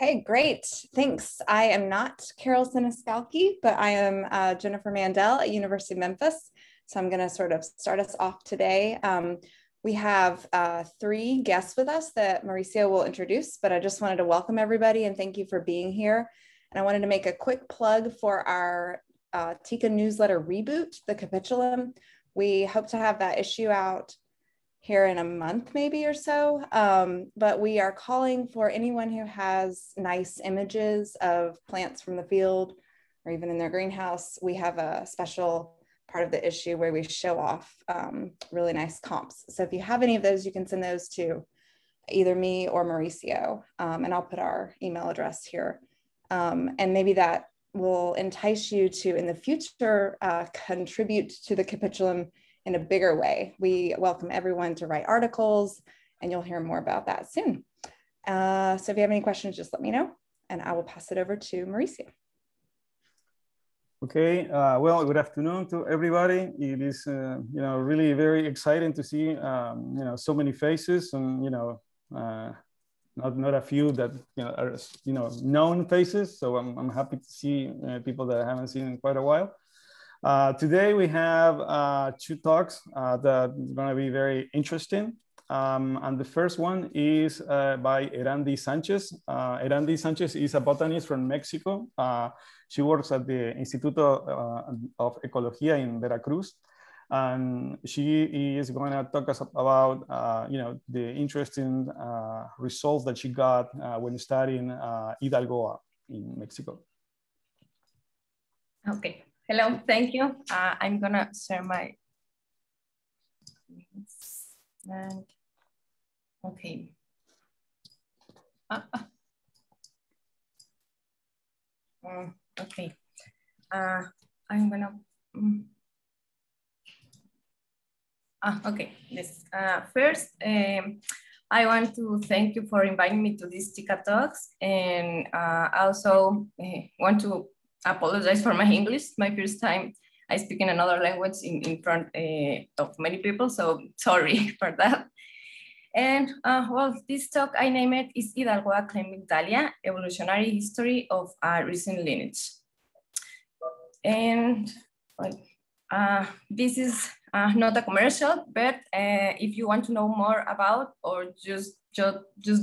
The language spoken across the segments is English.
Okay, great. Thanks. I am not Carol Siniskalki, but I am Jennifer Mandel at University of Memphis. So I'm going to sort of start us off today. We have 3 guests with us that Mauricio will introduce, but I just wanted to welcome everybody and thank you for being here. And I wanted to make a quick plug for our TICA newsletter reboot, the Capitulum. We hope to have that issue out here in a month maybe or so, but we are calling for anyone who has nice images of plants from the field or even in their greenhouse. We have a special part of the issue where we show off really nice comps. So if you have any of those, you can send those to either me or Mauricio, and I'll put our email address here. And maybe that will entice you to, in the future, contribute to the Capitulum in a bigger way. We welcome everyone to write articles, and you'll hear more about that soon. So if you have any questions, just let me know, and I will pass it over to Mauricio. Okay, well, good afternoon to everybody. It is, really very exciting to see, so many faces, and not a few that are known faces. So I'm happy to see people that I haven't seen in quite a while. Today we have 2 talks that are going to be very interesting. And the first one is by Erandi Sanchez. Erandi Sanchez is a botanist from Mexico. She works at the Instituto of Ecología in Veracruz. And she is going to talk us about, the interesting results that she got when studying Hidalgoa in Mexico. Okay. Hello, thank you. I'm gonna share my, and okay. Okay. I'm gonna, okay, yes. First, I want to thank you for inviting me to this TICAtalks, and also want to apologize for my English. My first time I speak in another language in front of many people, so sorry for that. And well, this talk I named it is Hidalgoa Claiming Dahlia, Evolutionary History of a Recent Lineage. And this is not a commercial, but if you want to know more about or just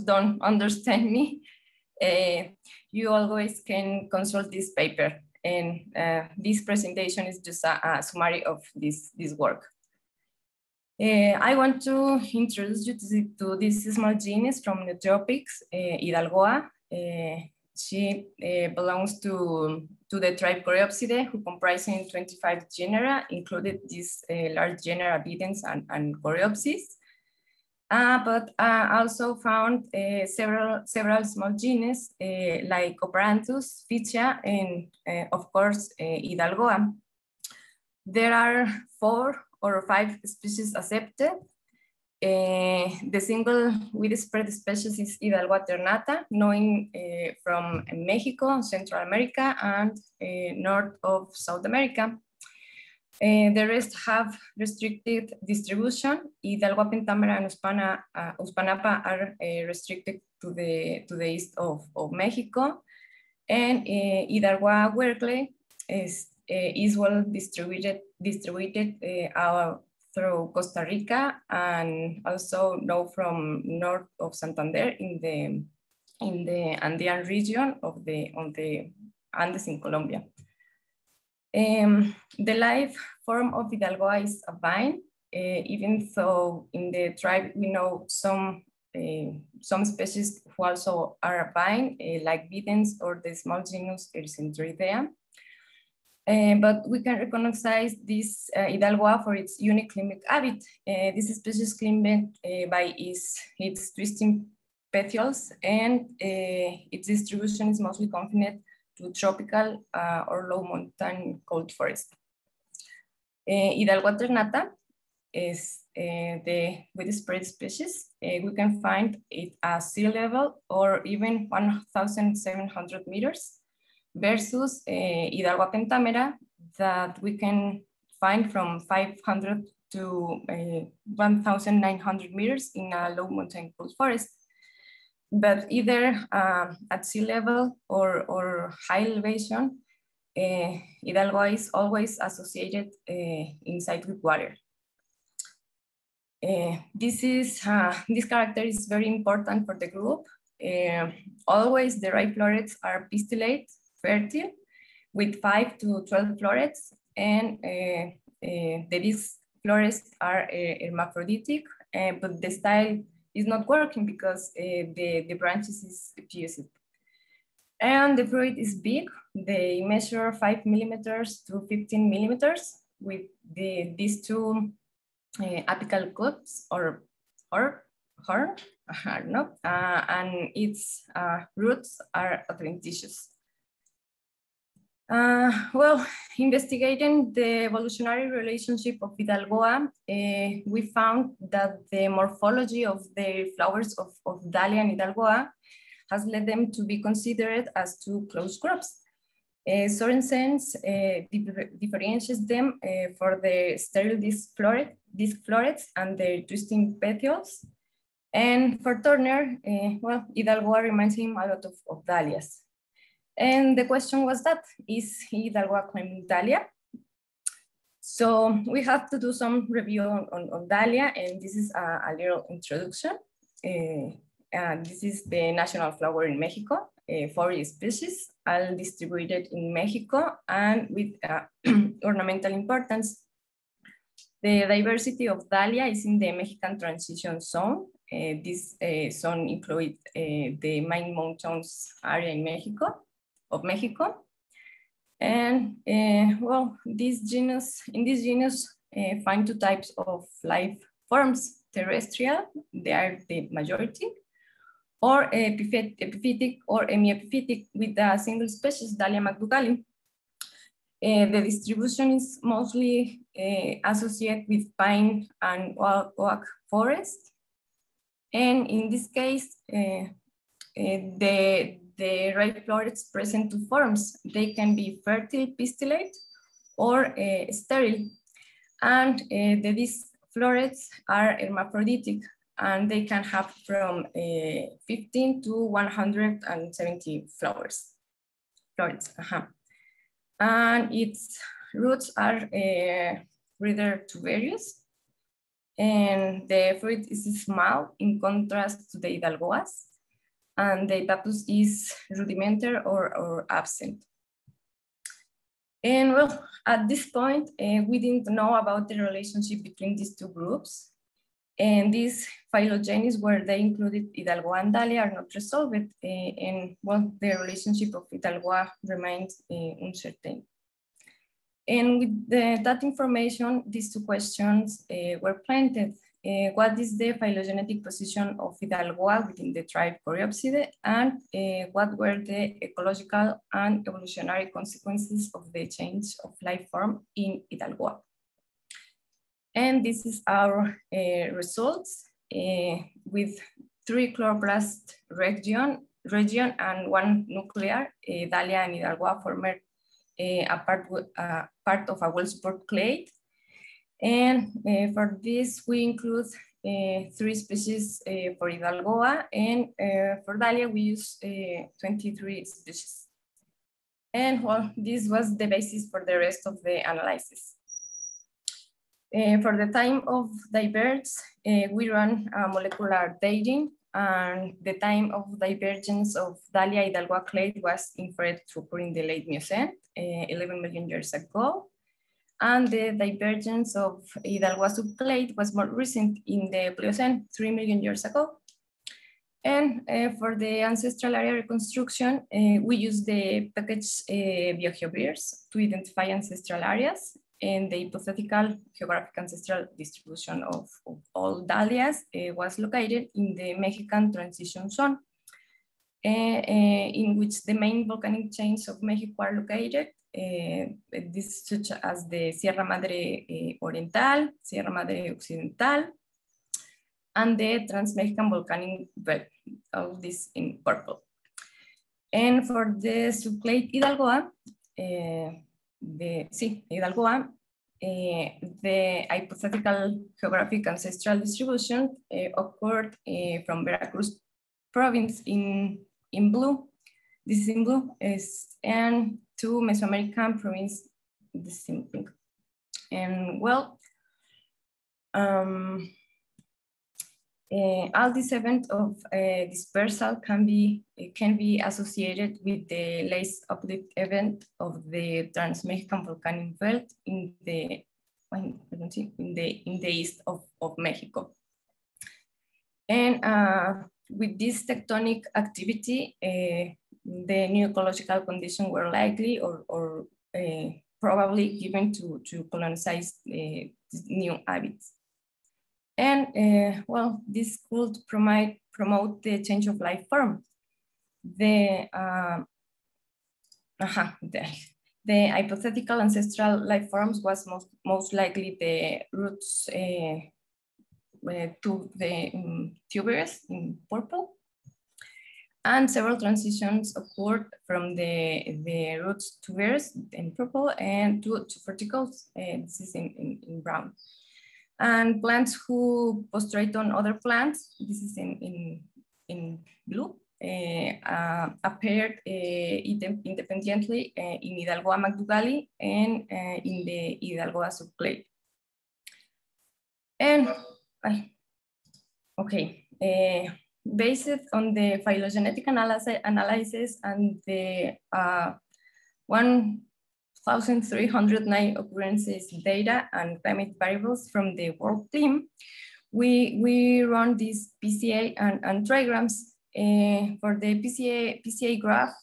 don't understand me, you always can consult this paper, and this presentation is just a summary of this work. I want to introduce you to this small genus from the tropics, Hidalgoa. She belongs to the tribe Coreopsidae, who comprises 25 genera, included these large genera Videns and Coreopsis. But also found several small genus like Copranthus, Phytia, and of course Hidalgoa. There are 4 or 5 species accepted. The single widespread species is Hidalgoa ternata, known from Mexico, Central America, and north of South America. The rest have restricted distribution. Hidalgoa pentamera and Uspanapa are restricted to the east of Mexico, and Hidalgoa wergle is well distributed through Costa Rica, and also know from north of Santander in the Andean region of the Andes in Colombia. The life form of Hidalgoa is a vine, even though in the tribe we know some species who also are a vine, like Videns or the small genus Erythritrea. But we can recognize this Hidalgoa for its unique climatic habit. This species climbed by its twisting petioles, and its distribution is mostly confined to tropical or low mountain cold forest. Hidalgoa ternata is the widespread species. We can find it at sea level or even 1,700 meters, versus Hidalgoa pentamera that we can find from 500 to 1,900 meters in a low mountain cold forest. but either at sea level or high elevation, Hidalgoa is always associated inside with water. This character is very important for the group. Always the right florets are pistillate, fertile, with 5 to 12 florets, and these florets are hermaphroditic, but the style is not working because the branches is fused. And the fruit is big. They measure 5 millimeters to 15 millimeters with these two apical cups or horn, I don't know, and its roots are adventitious. Well, investigating the evolutionary relationship of Hidalgoa, we found that the morphology of the flowers of Dahlia and Hidalgoa has led them to be considered as two close groups. Sorensen differentiates them for the sterile disc florets and their twisting petioles. And for Turner, well, Hidalgoa reminds him a lot of Dahlias. And the question was that, is Hidalgoa claiming Dahlia? So we have to do some review on Dahlia, and this is a little introduction. This is the national flower in Mexico, 40 species, all distributed in Mexico and with ornamental importance. The diversity of Dahlia is in the Mexican transition zone. This zone includes the main mountains area in Mexico. And well, in this genus, find two types of life forms: terrestrial, they are the majority, or epiphytic or hemiepiphytic with a single species, Dahlia macducali. The distribution is mostly associated with pine and oak forest. And in this case, the right florets present two forms. They can be fertile pistillate or sterile. And these florets are hermaphroditic, and they can have from 15 to 170 florets. And its roots are rather tuberous, and the fruit is small in contrast to the Hidalgoas, and the pappus is rudimentary or absent. And well, at this point, we didn't know about the relationship between these two groups. And these phylogenies where they included Hidalgoa and Dahlia are not resolved. And well, the relationship of Hidalgoa remains uncertain. And with that information, these two questions were planted. What is the phylogenetic position of Hidalgoa within the tribe Coreopsidae, and what were the ecological and evolutionary consequences of the change of life form in Hidalgoa? And this is our results with 3 chloroplast region and 1 nuclear. Dahlia and Hidalgoa formed a part of a well-supported clade. And for this, we include 3 species for Hidalgoa, and for Dahlia, we use 23 species. And well, this was the basis for the rest of the analysis. For the time of divergence, we run a molecular dating, and the time of divergence of Dahlia Hidalgoa clade was inferred to occur in the late Miocene, 11 million years ago. And the divergence of Hidalgoa subclade was more recent in the Pliocene, 3 million years ago. And for the ancestral area reconstruction, we use the package biogeobeers to identify ancestral areas, and the hypothetical geographic ancestral distribution of all Dahlias was located in the Mexican transition zone, in which the main volcanic chains of Mexico are located. This such as the Sierra Madre Oriental, Sierra Madre Occidental, and the Trans-Mexican Volcanic Belt, all this in purple. And for the subclade Hidalgoa, the hypothetical geographic ancestral distribution occurred from Veracruz province in blue. This is in blue, and 2 Mesoamerican provinces, this is in pink. And well, all these events of dispersal can be associated with the last uplift event of the Trans-Mexican volcanic belt in the east of Mexico. And with this tectonic activity, the new ecological conditions were likely or probably given to colonize new habits. And well, this could promote the change of life form. The hypothetical ancestral life forms was most likely the roots to the tuberous in purple. And several transitions occurred from the roots tuberous in purple and to verticals, this is in brown. And plants who postrate on other plants, this is in blue, appeared independently in Hidalgoa McDougall and in the Hidalgoa subclade. And, okay, based on the phylogenetic analysis and the 1,309 occurrences data and climate variables from the world team, we run these PCA and trigrams. For the PCA graph,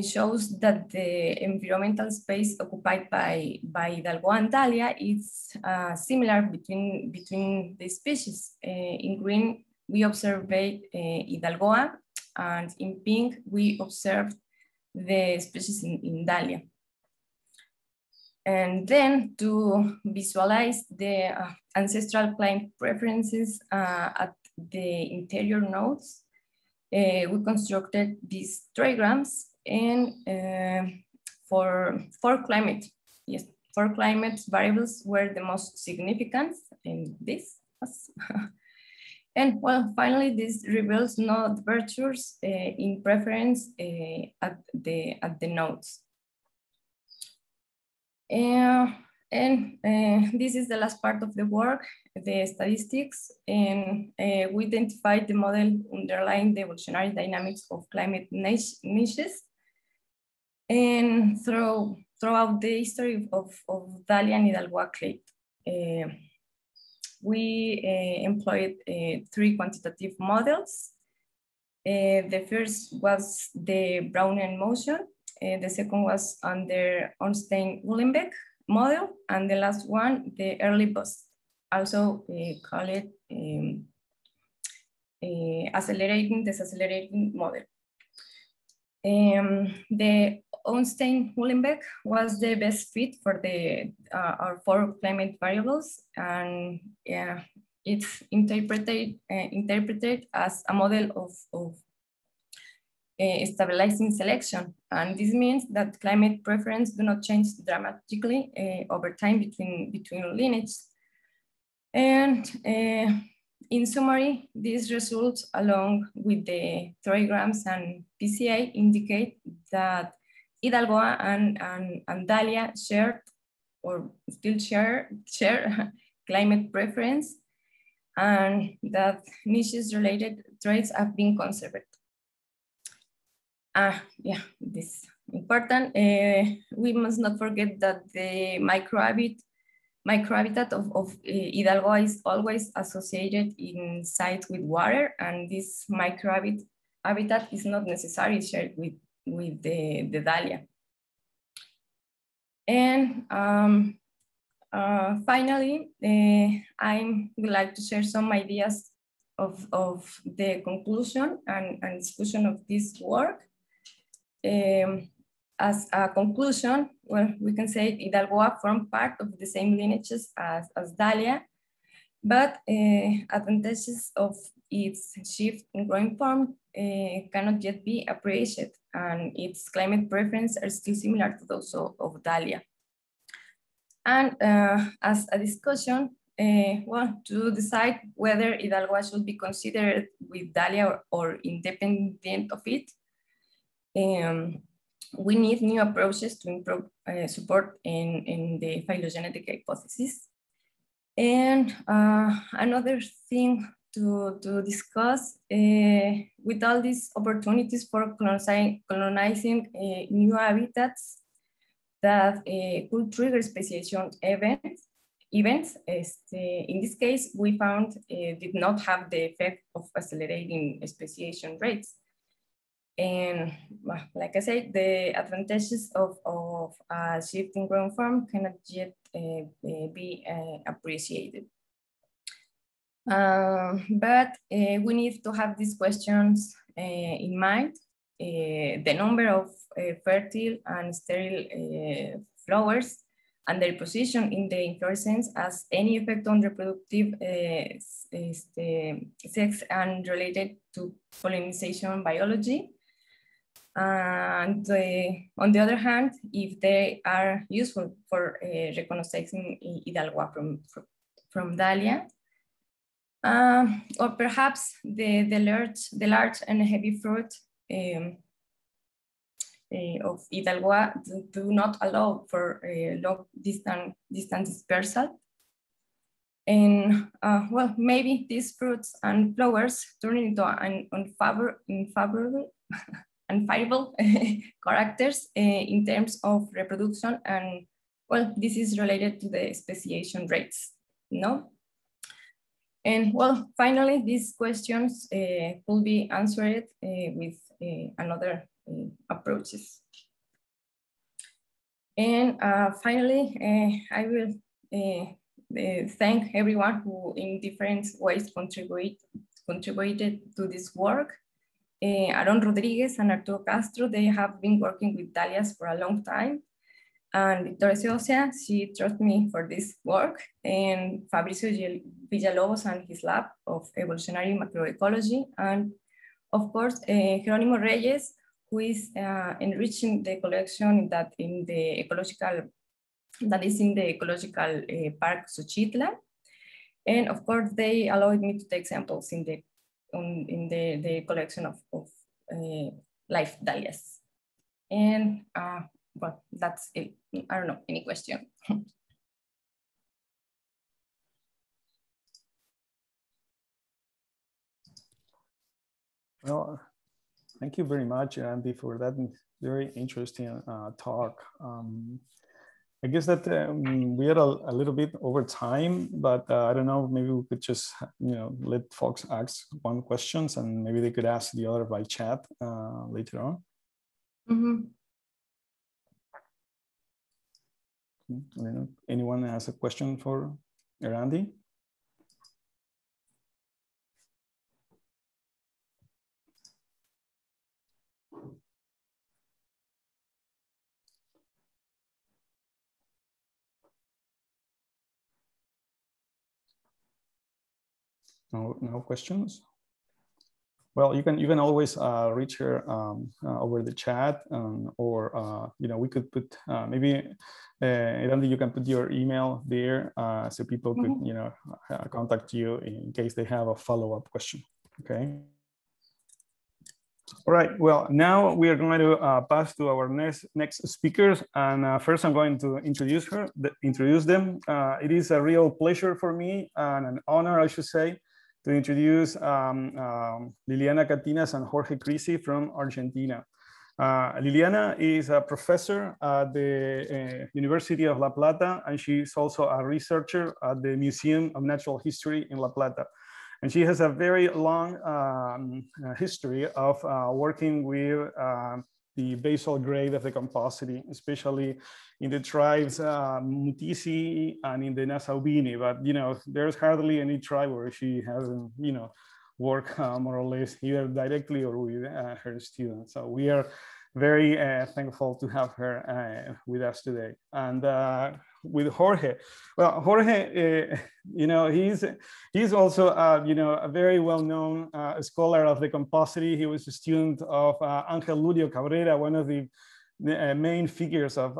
shows that the environmental space occupied by Hidalgoa and Dahlia is similar between the species. In green, we observed Hidalgoa, and in pink, we observed the species in Dahlia. And then to visualize the ancestral climate preferences at the interior nodes, we constructed these trigrams and for climate variables were the most significant in this. And well, finally, this reveals no divergence in preference at the nodes. And this is the last part of the work, the statistics, and we identified the model underlying the evolutionary dynamics of climate niches. And throughout the history of Dahlia and Hidalgoa clade, we employed 3 quantitative models. The first was the Brownian motion. The second was under Ornstein-Uhlenbeck model, and the last one, the early bust, also call it accelerating, decelerating model. The Ornstein-Uhlenbeck was the best fit for the our 4 climate variables, and it's interpreted as a model of stabilizing selection. And this means that climate preference do not change dramatically over time between lineages. And in summary, these results, along with the trigrams and PCA, indicate that Hidalgoa and Dahlia shared or still share climate preference, and that niches related traits have been conserved. Yeah, this is important. We must not forget that the microhabitat of Hidalgoa is always associated in sites with water, and this microhabitat is not necessarily shared with the Dahlia. And finally, I would like to share some ideas of the conclusion and discussion of this work. As a conclusion, well, we can say Hidalgoa formed part of the same lineages as Dahlia, but advantages of its shift in growing form cannot yet be appreciated, and its climate preferences are still similar to those of Dahlia. And as a discussion, well, to decide whether Hidalgoa should be considered with Dahlia or independent of it, we need new approaches to improve support in the phylogenetic hypothesis. And another thing to discuss, with all these opportunities for colonizing new habitats that could trigger speciation events, in this case, we found did not have the effect of accelerating speciation rates. And like I said, the advantages of a shifting ground form cannot yet be appreciated. But we need to have these questions in mind. The number of fertile and sterile flowers and their position in the inflorescence as any effect on reproductive sex and related to pollination biology. And on the other hand, if they are useful for recognizing Hidalgoa from Dahlia, or perhaps the large and heavy fruit of Hidalgoa do not allow for long distance dispersal. And well, maybe these fruits and flowers turn into an unfavorable characters in terms of reproduction, and well, this is related to the speciation rates, no? And well, finally, these questions will be answered with another approaches. And finally, I will thank everyone who in different ways contributed to this work. Aaron Rodriguez and Arturo Castro, they have been working with Dahlias for a long time. And Victoria Seocia, she trusted me for this work. And Fabricio Villalobos and his lab of evolutionary macroecology. And of course, Jerónimo Reyes, who is enriching the collection that is in the ecological park Xochitla. And of course, they allowed me to take samples in the collection of live Dahlias. And well, that's it. I don't know, any question? Well, thank you very much, Andy, for that very interesting talk. I guess that we had a little bit over time, but I don't know, maybe we could just, let folks ask one questions and maybe they could ask the other by chat later on. Mm-hmm. I don't know, anyone has a question for Randy? No questions? Well, you can always reach her over the chat, or we could put maybe Randy, you can put your email there so people could contact you in case they have a follow-up question. Okay. All right. Well, now we are going to pass to our next speakers, and first I'm going to introduce them. It is a real pleasure for me and an honor, I should say, to introduce Liliana Catinas and Jorge Crisi from Argentina. Liliana is a professor at the University of La Plata, and she's also a researcher at the Museum of Natural History in La Plata. And she has a very long history of working with the basal grade of the Compositae, especially in the tribes Mutisi and in the Nasaubini. But there's hardly any tribe where she hasn't worked more or less either directly or with her students. So we are very thankful to have her with us today. And with Jorge, well, Jorge, he's also a very well-known scholar of the Compositae. He was a student of Ángel Lurio Cabrera, one of the the main figures of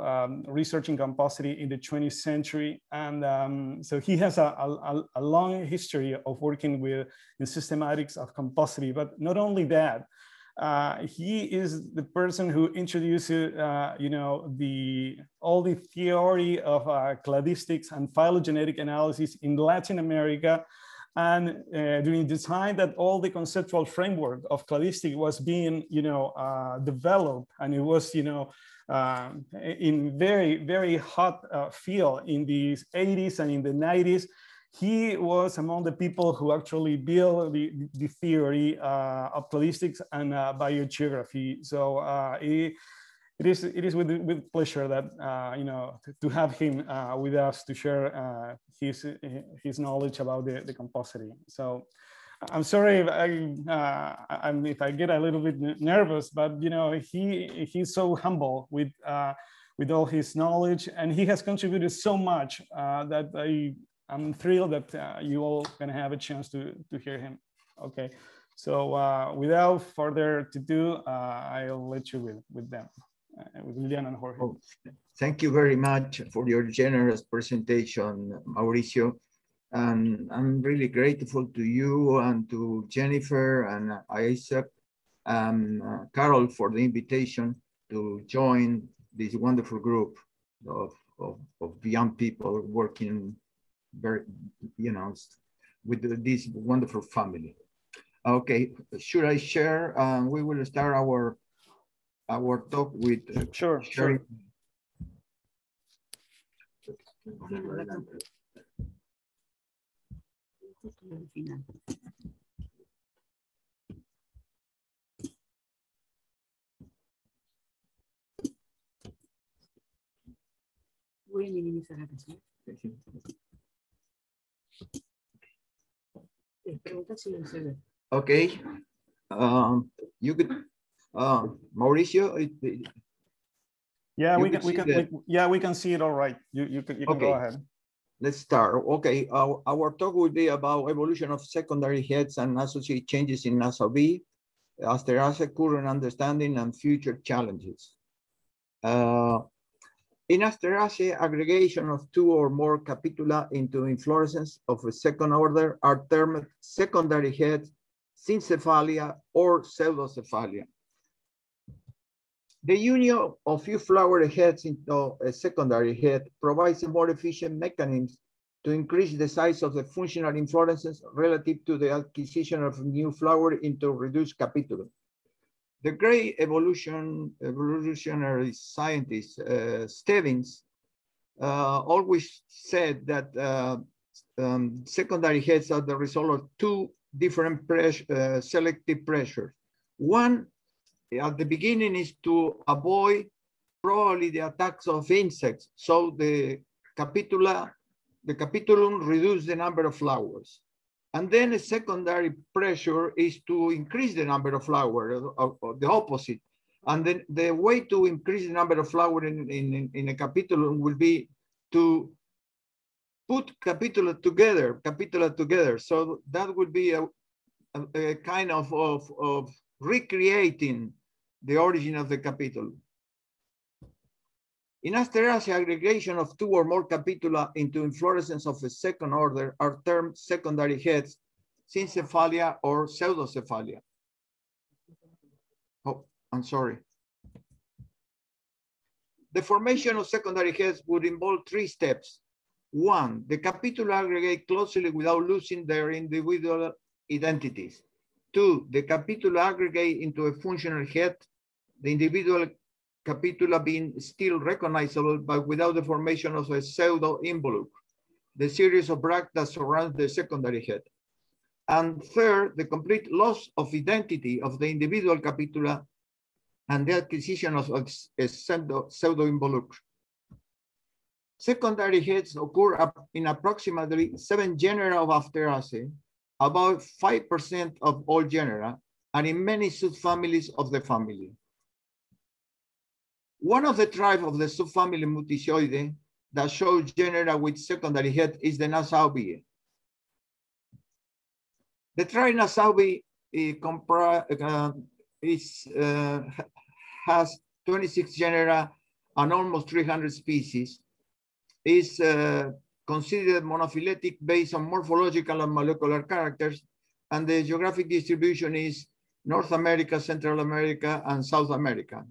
research in compositae in the 20th century. And so he has a long history of working with the systematics of compositae, but not only that, he is the person who introduced, you know, all the theory of cladistics and phylogenetic analysis in Latin America. And during the time that all the conceptual framework of cladistic was being, you know, developed, and it was, you know, in very hot field in the 80s and in the 90s, he was among the people who actually built the theory of cladistics and biogeography. So it is with pleasure that you know, to have him with us to share his knowledge about the compositae. So I'm sorry if I get a little bit nervous, but you know, he's so humble with all his knowledge, and he has contributed so much that I'm thrilled that you all gonna have a chance to hear him. Okay, so without further ado, I'll let you with them, with Lilian and Jorge. Oh, thank you very much for your generous presentation, Mauricio. And I'm really grateful to you and to Jennifer and Isaac and Carol for the invitation to join this wonderful group of young people working very, you know, with this wonderful family. Okay, should I share? We will start our talk with Sure. Voy a minimizar la canción. Okay, you could, Mauricio. Yeah, we can see it all right. You can okay. Go ahead. Let's start. Okay, our talk will be about evolution of secondary heads and associated changes in Nassau B, Asteraceae, current understanding and future challenges. In Asteraceae, aggregation of 2 or more capitula into inflorescence of a second order are termed secondary heads, syncephalia, or pseudocephalia. The union of few flowered heads into a secondary head provides a more efficient mechanism to increase the size of the functional inflorescence relative to the acquisition of new flower into reduced capitula. The great evolutionary scientist, Stebbins, always said that secondary heads are the result of 2 different selective pressures. One, at the beginning, is to avoid probably the attacks of insects. So the capitulum reduces the number of flowers. And then a secondary pressure is to increase the number of flowers, or the opposite. And then the way to increase the number of flowers in a capitulum will be to put capitula together. So that would be a kind of recreating the origin of the capitulum. In Asteraceae, aggregation of 2 or more capitula into inflorescence of a second order are termed secondary heads, syncephalia or pseudocephalia. Oh, I'm sorry. The formation of secondary heads would involve 3 steps. 1, the capitula aggregate closely without losing their individual identities. 2, the capitula aggregate into a functional head, the individual capitula being still recognizable, but without the formation of a pseudo-involucre, the series of bracts that surrounds the secondary head. And 3rd, the complete loss of identity of the individual capitula and the acquisition of a pseudo-involucre. Secondary heads occur in approximately 7 genera of Asteraceae, about 5% of all genera, and in many subfamilies of the family. One of the tribes of the subfamily Mutisioidae that shows genera with secondary head is the Nassaubiae. The tribe Nassaubiae has 26 genera and almost 300 species, is considered monophyletic based on morphological and molecular characters, and the geographic distribution is North America, Central America, and South America.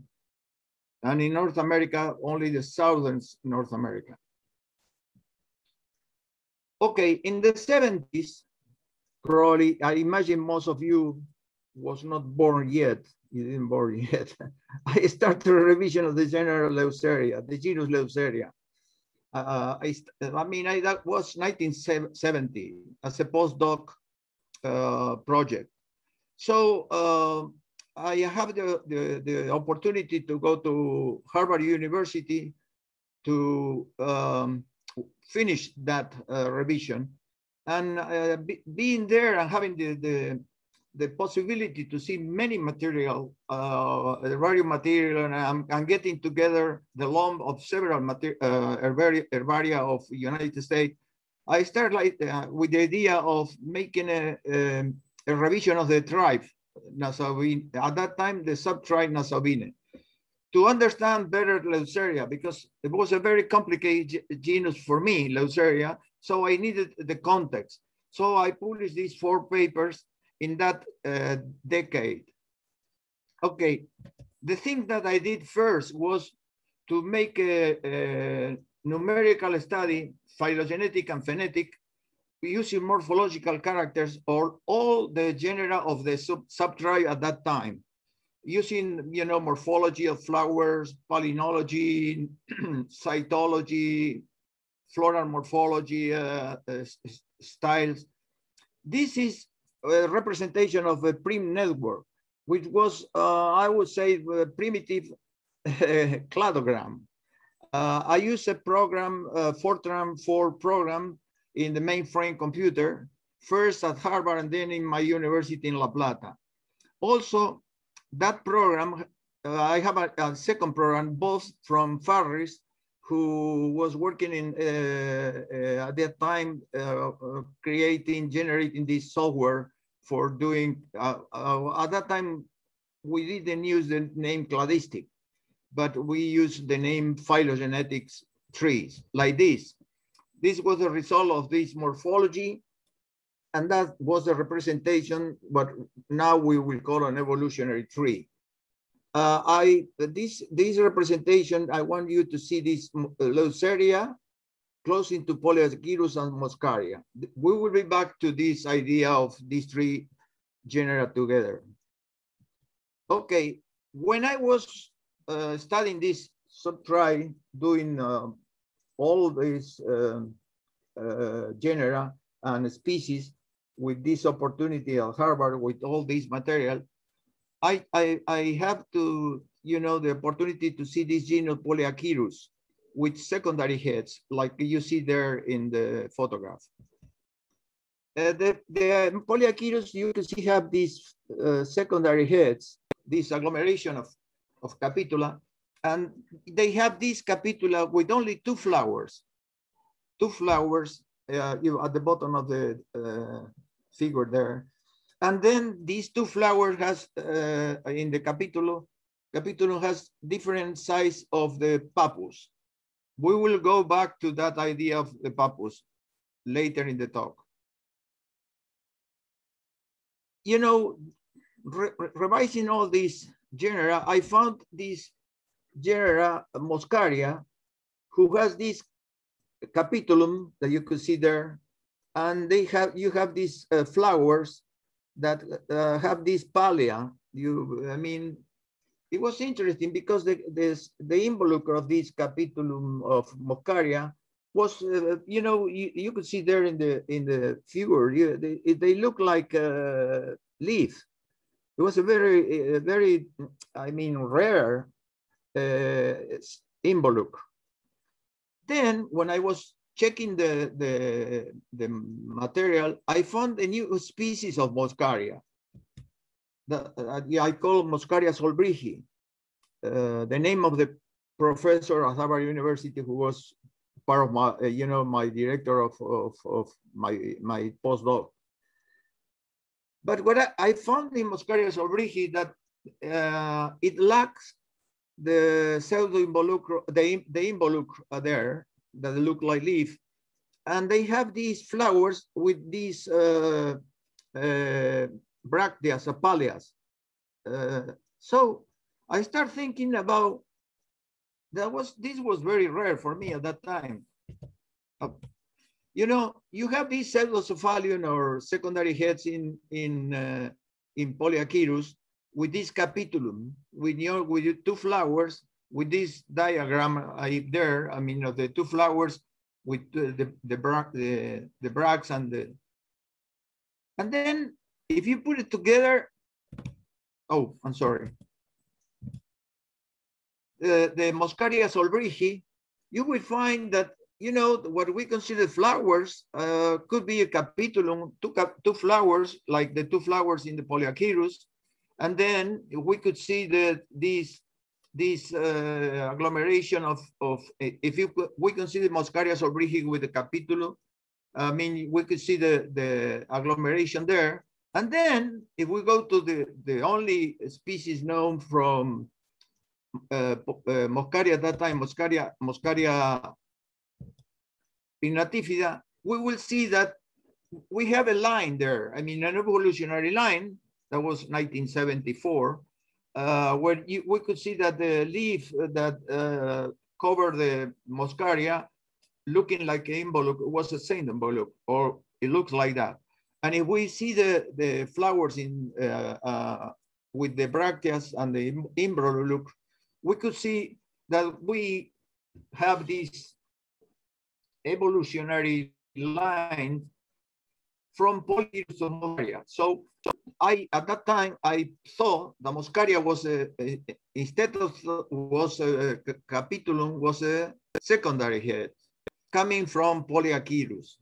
And in North America, only the southern North America. Okay, in the 70s, probably, I imagine most of you was not born yet. You didn't born yet. I started a revision of the genera Leucheria, the genus Leucheria. That was 1970 as a postdoc project. So I have the opportunity to go to Harvard University to finish that revision. And being there and having the possibility to see many material, herbarium material, and I'm getting together the lump of several herbaria of the United States, I started with the idea of making a revision of the tribe, Nassauine, at that time, the subtribe Nassauine, to understand better Leucheria, because it was a very complicated genus for me, Leucheria, so I needed the context. So I published these 4 papers in that decade. Okay, the thing that I did first was to make a numerical study, phylogenetic and phenetic, using morphological characters or all the genera of the subtribe at that time, using morphology of flowers, palynology, cytology, floral morphology, styles. This is a representation of a prim network, which was, I would say, a primitive cladogram. I use a program, Fortran 4 program in the mainframe computer, first at Harvard and then in my university in La Plata. Also, that program, I have a second program, both from Phyllaries, who was working in at that time generating this software for doing. At that time, we didn't use the name cladistic, but we used the name phylogenetics trees like this. This was a result of this morphology, and that was a representation, but now we will call an evolutionary tree. This representation, I want you to see this Leucheria close into Polyachyrus and Moscharia. We will be back to this idea of these 3 genera together. Okay, when I was studying this subtribe, doing all these genera and species with this opportunity at Harvard with all this material, I have to, the opportunity to see this genus Polyachyrus with secondary heads, like you see there in the photograph. The Polyachyrus, you can see, have these secondary heads, this agglomeration of capitula, and they have this capitula with only 2 flowers. 2 flowers at the bottom of the figure there. And then these 2 flowers has, in the capitulum has different size of the pappus. We will go back to that idea of the pappus later in the talk. Revising all these genera, I found this genera Moscharia, who has this capitulum that you could see there, and you have these flowers that have this palea. It was interesting because the involucre of this capitulum of Moscharia was, you could see there in the figure, they look like a leaf. It was a very, rare involucre. Then when I was checking the material, I found a new species of Moscharia. I call Moscharia solbrichi, the name of the professor at Harvard University who was part of my, my director of my postdoc. But what I found in Moscharia solbrichi that it lacks the pseudo-involucre, the involucre there that look like leaf. And they have these flowers with these bracteas, Dahlias. So I start thinking about this was very rare for me at that time. You know, you have these pseudocephalian or secondary heads in Polyachyrus with this capitulum, with your two flowers, with this diagram there. I mean, of the two flowers with the bracts and then if you put it together, oh, I'm sorry. The Moscharia solbrichi, you will find that, you know, what we consider flowers could be a capitulum, two flowers, like the two flowers in the Polyachyrus. And then we could see that this agglomeration of we consider Moscharia solbrichi with the capitulum, I mean, we could see the agglomeration there. And then if we go to the only species known from Moscharia at that time, Moscharia pinnatifida, we will see that we have a line there. I mean, an evolutionary line that was 1974, where we could see that the leaf that covered the Moscharia, looking like an involucre, was the same involucre, or it looks like that. And if we see the flowers in with the bracteas and the involucre, we could see that we have this evolutionary line from Polyachyrus to Moscharia. So at that time, I thought the Moscharia was instead of capitulum, was a secondary head coming from Polyachyrus.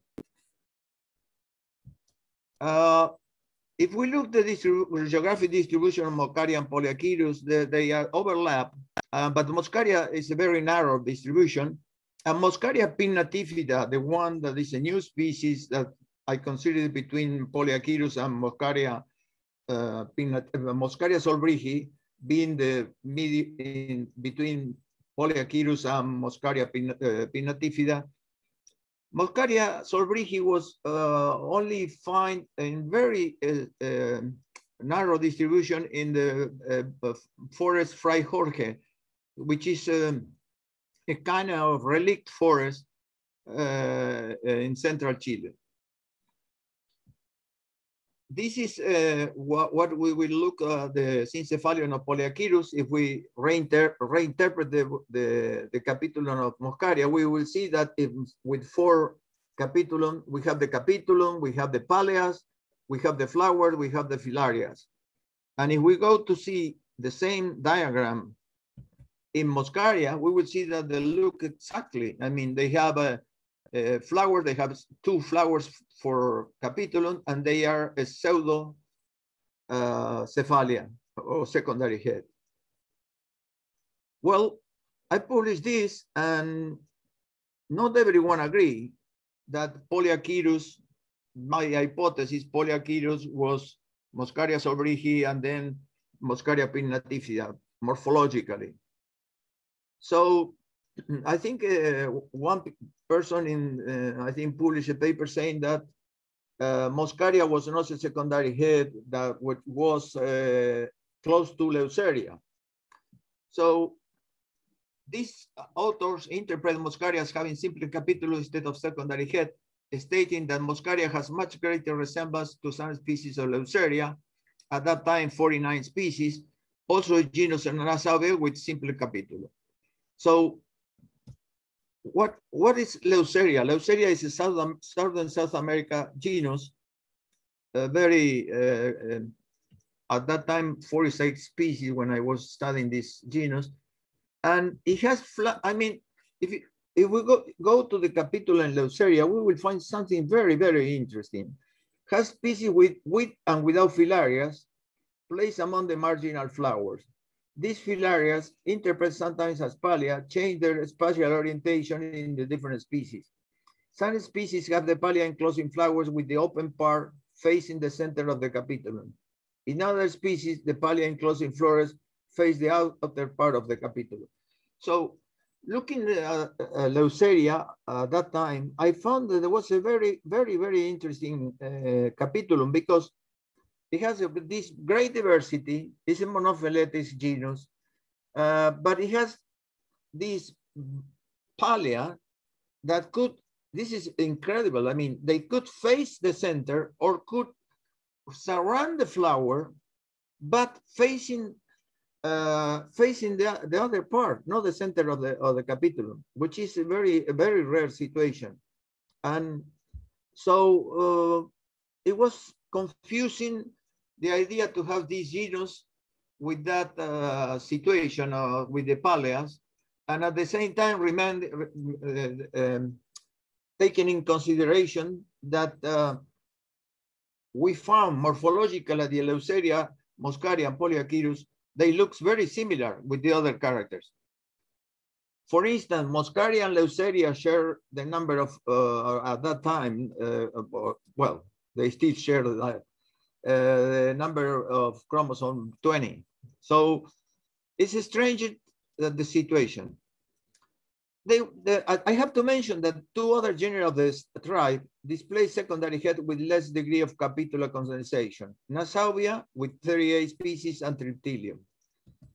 If we look at the geographic distribution of Moscharia and Polyachyrus, they are overlap, but Moscharia is a very narrow distribution. And Moscharia pinnatifida, the one that is a new species that I consider between Polyachyrus and Moscharia, Moscharia solbrichi, being the in between Polyachyrus and Moscharia pinnatifida. Moscharia solbrichi was only found in very narrow distribution in the forest Fray Jorge, which is a kind of relict forest in central Chile. This is what we will look at the syncephalion of Polyachyrus. If we reinterpret the capitulum of Moscharia, we will see that with 4 capitulum, we have the capitulum, we have the Dahlias, we have the flowers, we have the Phyllarias. And if we go to see the same diagram in Moscharia, we will see that they look exactly. I mean, they have a flower, they have 2 flowers for capitulum, and they are a pseudo cephalia or secondary head. Well, I published this, and not everyone agree that Polyachyrus, my hypothesis, Polyachyrus was Moscharia solbrichi and then Moscharia pinnatifida morphologically. So I think one person I think published a paper saying that Moscharia was not a secondary head that was close to Leucheria. So these authors interpret Moscharia as having simply capitulum instead of secondary head, stating that Moscharia has much greater resemblance to some species of Leucheria, at that time 49 species, also a genus Nasabe with simple capitulum. So what is Leucheria? Leucheria is a southern South America genus, very, at that time, 46 species when I was studying this genus. And it has, I mean, if we go to the capitulum in Leucheria, we will find something very, very interesting. Has species with and without Phyllarias placed among the marginal flowers. These Phyllarias, interpreted sometimes as palea, change their spatial orientation in the different species. Some species have the palea enclosing flowers with the open part facing the center of the capitulum. In other species, the palea enclosing flowers face the outer part of the capitulum. So looking at Leucheria at that time, I found that there was a very, very, very interesting capitulum because it has this great diversity. It's a monophyletic genus, but it has these palea that could, this is incredible. I mean, they could face the center or could surround the flower, but facing the other part, not the center of the capitulum, which is a very rare situation. And so it was confusing the idea to have this genus with that situation with the paleas, and at the same time taking in consideration that we found morphologically the Leucheria, Moscharia, and Polyachyrus, they look very similar with the other characters. For instance, Moscharia and Leucheria share the number of, at that time, well, they still share the number of chromosome 20. So it's strange the situation. I have to mention that two other genera of this tribe display secondary head with less degree of capitular condensation. Nassauia with 38 species and Triptylium.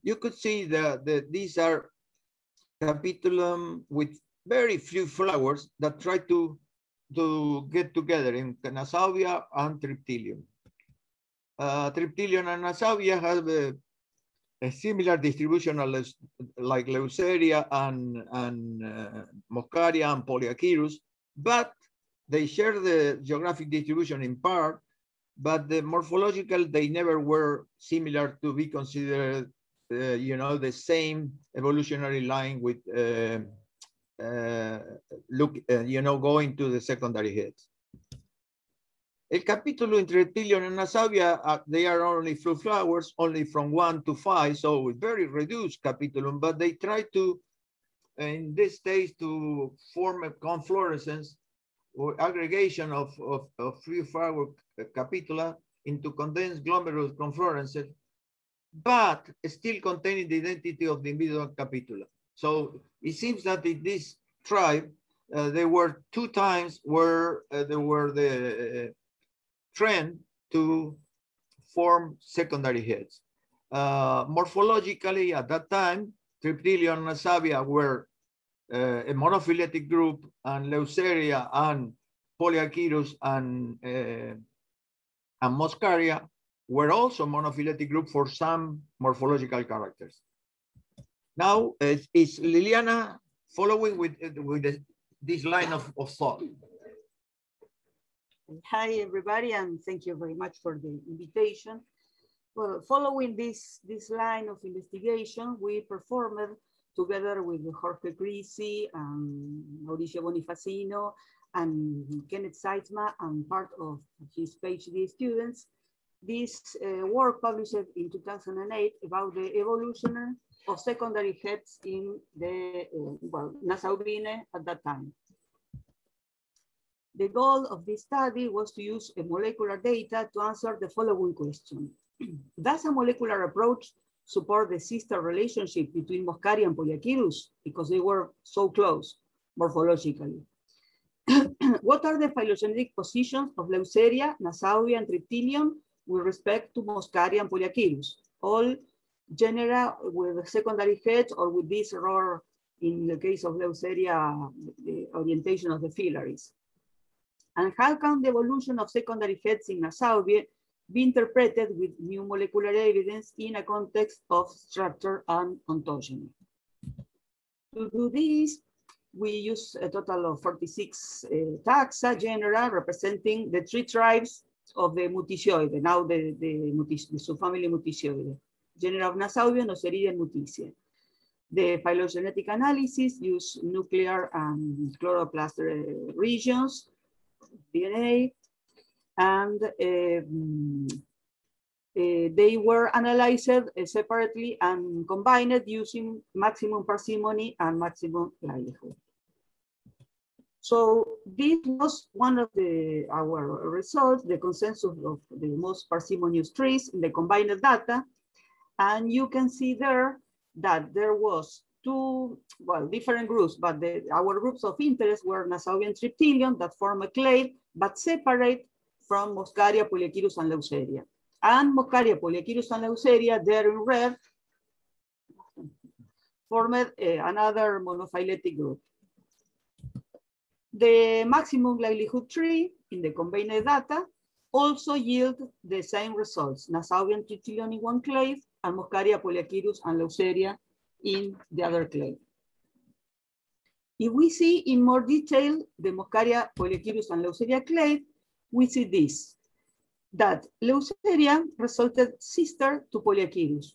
You could see that these are capitulum with very few flowers that try to get together in Nassauia and Triptylium. Triptylium and Nassauia have a similar distribution like Leucheria and Moscharia and Polyachyrus, but they share the geographic distribution in part, but the morphological, they never were similar to be considered, you know, the same evolutionary line with, you know, going to the secondary heads. El capítulo entre Triptylium and Nassauia, they are only few flowers, only from 1 to 5, so very reduced capitulum, but they try to, in this stage, to form a confluorescence or aggregation of few flower capitula into condensed glomerulus confluorescence, but still containing the identity of the individual capitula. So it seems that in this tribe, there were 2 times where there were the trend to form secondary heads. Morphologically, at that time, Triptylium and Nassauia were a monophyletic group, and Leucheria and Polyachyrus and Moscharia were also monophyletic group for some morphological characters. Now, is Liliana following with this line of thought? Hi, everybody, and thank you very much for the invitation. Well, following this line of investigation, we performed together with Jorge Grisi and Mauricio Bonifacino and Kenneth Seitzma and part of his PhD students, this work published in 2008 about the evolution of secondary heads in the Nassau-Biene at that time. The goal of this study was to use a molecular data to answer the following question. Does a molecular approach support the sister relationship between Moscharia and Polyachyrus because they were so close morphologically? What are the phylogenetic positions of Leucheria, Nassauia, and Triptylium with respect to Moscharia and Polyachyrus? All genera with secondary heads or with this rare, in the case of Leucheria, the orientation of the Phyllaries. And how can the evolution of secondary heads in Nassauia be interpreted with new molecular evidence in a context of structure and ontogeny? To do this, we use a total of 46 taxa genera representing the 3 tribes of the Muticioideae, now the subfamily Muticioideae, genera of Nassauia, Leucheria, and Muticia. The phylogenetic analysis use nuclear and chloroplast regions, DNA, and they were analyzed separately and combined using maximum parsimony and maximum likelihood. So this was one of our results, the consensus of the most parsimonious trees in the combined data. And you can see there that there was two, well, different groups, but our groups of interest were Nassauian Triptylion that form a clade, but separate from Moscharia, Polyachyrus, and Leucheria. And Moscharia, Polyachyrus, and Leucheria, there in red, formed another monophyletic group. The maximum likelihood tree in the combined data also yield the same results, Nassauian Triptylion in one clade, and Moscharia, Polyachyrus, and Leucheria in the other clade. If we see in more detail the Moscharia, Polyachyrus, and Leucheria clade, we see this, that Leucheria resulted sister to Polyachyrus,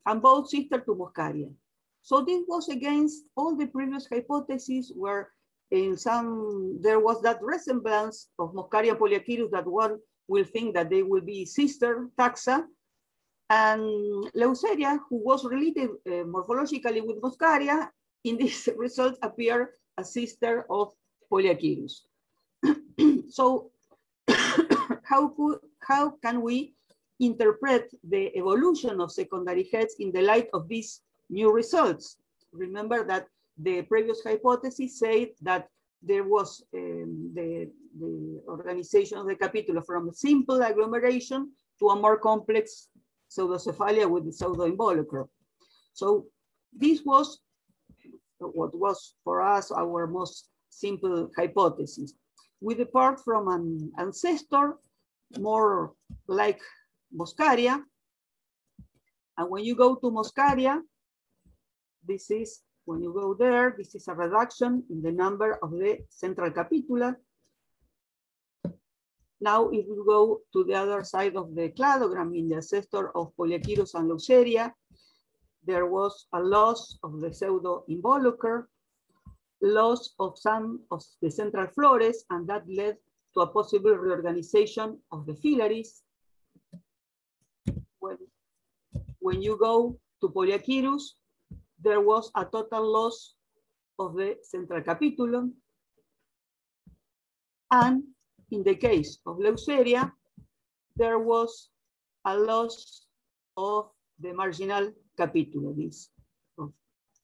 and both sister to Moscharia. So this was against all the previous hypotheses where in some, there was that resemblance of Moscharia and Polyachyrus that one will think that they will be sister taxa, and Leucheria, who was related morphologically with Moscharia, in this result appear a sister of Polyachyrus. So how can we interpret the evolution of secondary heads in the light of these new results? Remember that the previous hypothesis said that there was the organization of the capitula from a simple agglomeration to a more complex pseudocephalia with the pseudoinvolucre. So this was what was for us our most simple hypothesis. We depart from an ancestor more like Moscharia. And when you go to Moscharia, this is, when you go there, this is a reduction in the number of the central capitula. Now, if we go to the other side of the cladogram in the ancestor of Polyachyrus and Leucheria, there was a loss of the pseudo-involucre, loss of some of the central flores, and that led to a possible reorganization of the Phyllaries. When you go to Polyachyrus, there was a total loss of the central capitulum. And in the case of Leucheria, there was a loss of the marginal capitula, these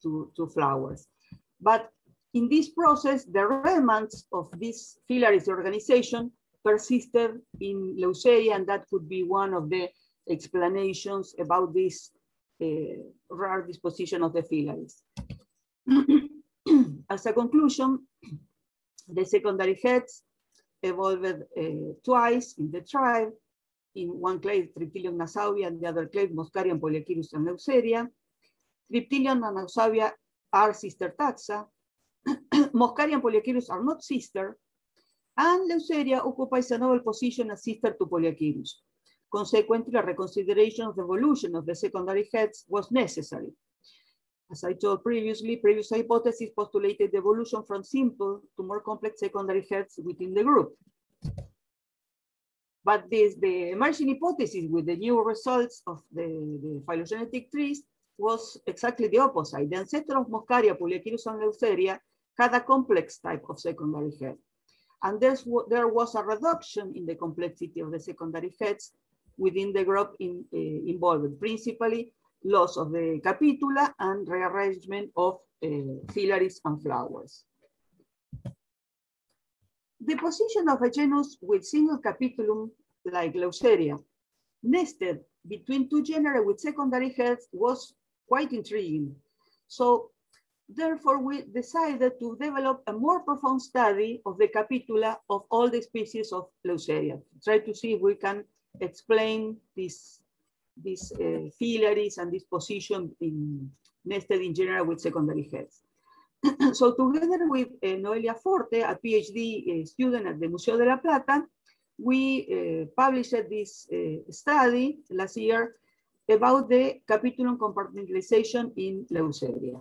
two flowers. But in this process, the remnants of this Phyllaries organization persisted in Leucheria, and that could be one of the explanations about this rare disposition of the Phyllaries. As a conclusion, the secondary heads evolved twice in the tribe, in one clade Triptylion Nassauia and the other clade Moscharia, Polyachyrus, and Leucheria. Triptylion and Nassauia are sister taxa. Moscharia and Polyachyrus are not sister, and Leucheria occupies a novel position as sister to Polyachyrus. Consequently, a reconsideration of the evolution of the secondary heads was necessary. As I told previously, previous hypotheses postulated the evolution from simple to more complex secondary heads within the group. But the emerging hypothesis with the new results of the phylogenetic trees was exactly the opposite. The ancestor of Moscharia, Polyachyrus, and Leucheria had a complex type of secondary head. And there was a reduction in the complexity of the secondary heads within the group involved, principally loss of the capitula and rearrangement of Phyllaries and flowers. The position of a genus with single capitulum like Leucheria nested between two genera with secondary heads was quite intriguing. So therefore we decided to develop a more profound study of the capitula of all the species of Leucheria, try to see if we can explain these Phyllaries and this position nested in genera with secondary heads. So together with Noelia Forte, a PhD student at the Museo de la Plata, we published this study last year about the capitulum compartmentalization in Leucheria.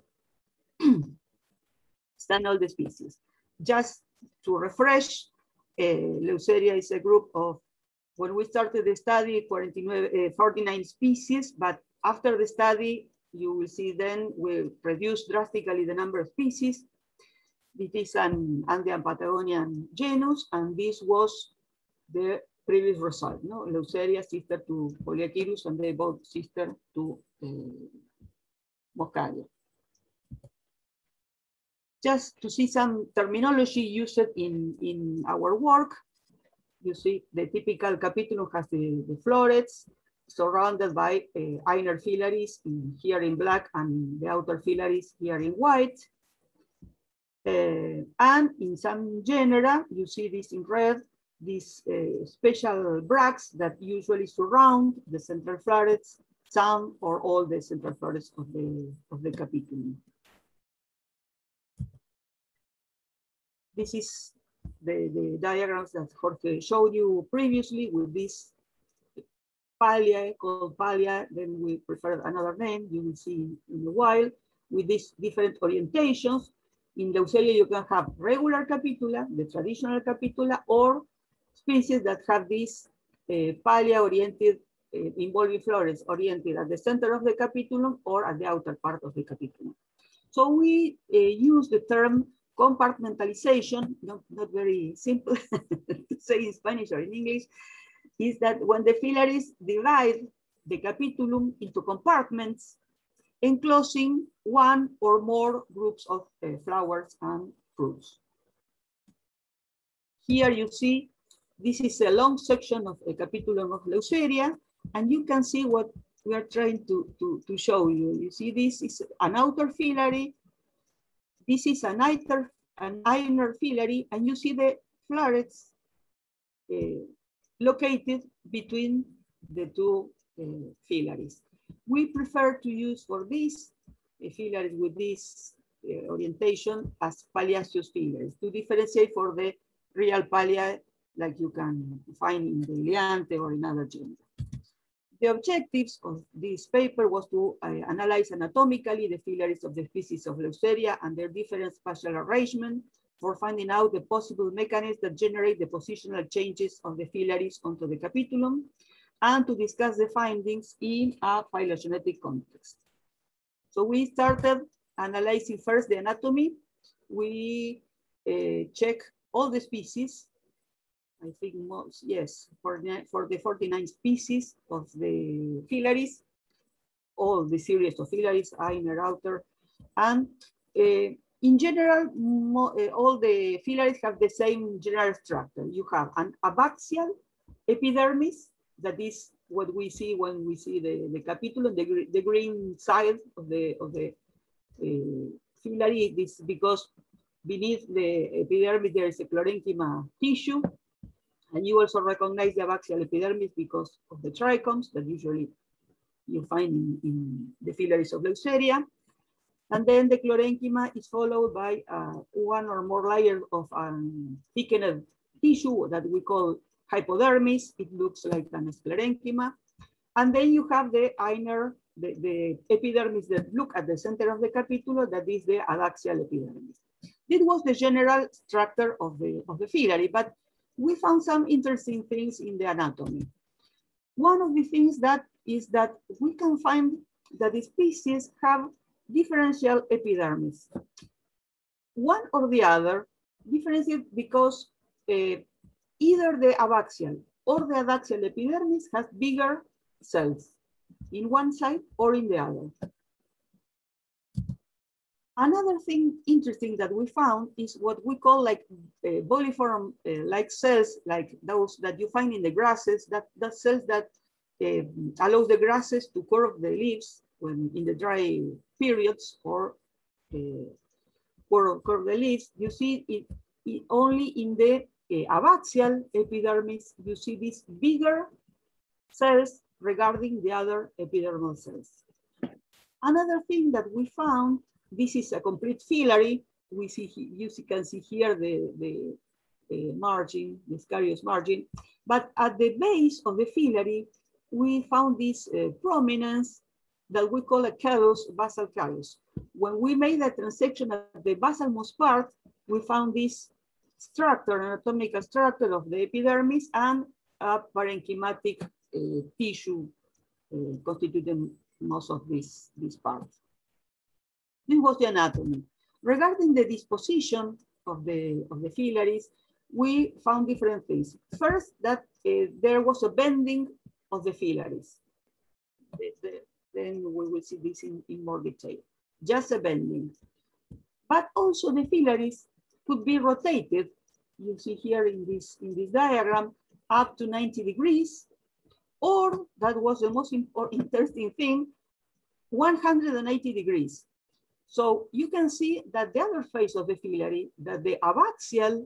Studying all the species. Just to refresh, Leucheria is a group of, when we started the study, 49 species, but after the study, you will see then we reduced drastically the number of species. This is an Andean Patagonian genus, and this was the previous result, no? Leucheria sister to Polyachyrus, and they both sister to Moscharia. Just to see some terminology used in our work, you see the typical capitulum has the florets surrounded by inner phyllaries here in black and the outer phyllaries here in white. And in some genera, you see this in red, these special bracts that usually surround the central florets, some or all the central florets of the capitulum. This is the diagrams that Jorge showed you previously with this palea, called palea, then we prefer another name, you will see in a while, with these different orientations. In Leucheria, you can have regular capitula, the traditional capitula, or species that have this palea-oriented, involving florets oriented at the center of the capitulum or at the outer part of the capitulum. So we use the term compartmentalization, not very simple to say in Spanish or in English, is that when the phyllaries divide the capitulum into compartments, enclosing one or more groups of flowers and fruits. Here you see, this is a long section of a capitulum of Leucheria, and you can see what we are trying to show you. You see, this is an outer phyllary, this is an inner phyllary, and you see the florets located between the two phyllaries. We prefer to use for this phyllaries with this orientation as Paliaceous phyllaries to differentiate for the real palea like you can find in the Liante or in other genera. The objectives of this paper was to analyze anatomically the phyllaries of the species of Leucheria and their different spatial arrangement for finding out the possible mechanisms that generate the positional changes of the phyllaries onto the capitulum, and to discuss the findings in a phylogenetic context. So we started analyzing first the anatomy. We check all the species. I think most, yes, for the 49 species of the phyllaries, all the series of phyllaries, inner, outer, and in general, all the phyllaries have the same general structure. You have an abaxial epidermis, that is what we see when we see the capitulum, the green side of the phyllary. This is because beneath the epidermis there is a chlorenchyma tissue, and you also recognize the abaxial epidermis because of the trichomes that usually you find in the phyllaries of Leucheria. And then the chlorenchyma is followed by one or more layers of thickened tissue that we call hypodermis. It looks like an sclerenchyma. And then you have the inner, the epidermis that look at the center of the capitula, that is the adaxial epidermis. This was the general structure of the phyllary, but we found some interesting things in the anatomy. One of the things that is that we can find that the species have differential epidermis. One or the other differentiate because either the abaxial or the adaxial epidermis has bigger cells in one side or in the other. Another thing interesting that we found is what we call like boliform like cells, like those that you find in the grasses, that cells that allow the grasses to curve the leaves when in the dry periods or curve the leaves. You see it only in the abaxial epidermis, you see these bigger cells regarding the other epidermal cells. Another thing that we found, this is a complete phyllary. We see, you can see here the margin, the scarious margin, but at the base of the phyllary, we found this prominence that we call a callus, basal callus. When we made a transection at the basalmost part, we found this structure, anatomical structure of the epidermis and a parenchymatic tissue constituting most of this part. This was the anatomy. Regarding the disposition of the phyllaries, we found different things. First, that there was a bending of the phyllaries. Then we will see this in more detail. Just a bending. But also the phyllaries could be rotated. You see here in this diagram, up to 90 degrees, or that was the most interesting thing, 180 degrees. So you can see that the other face of the phyllary, that the abaxial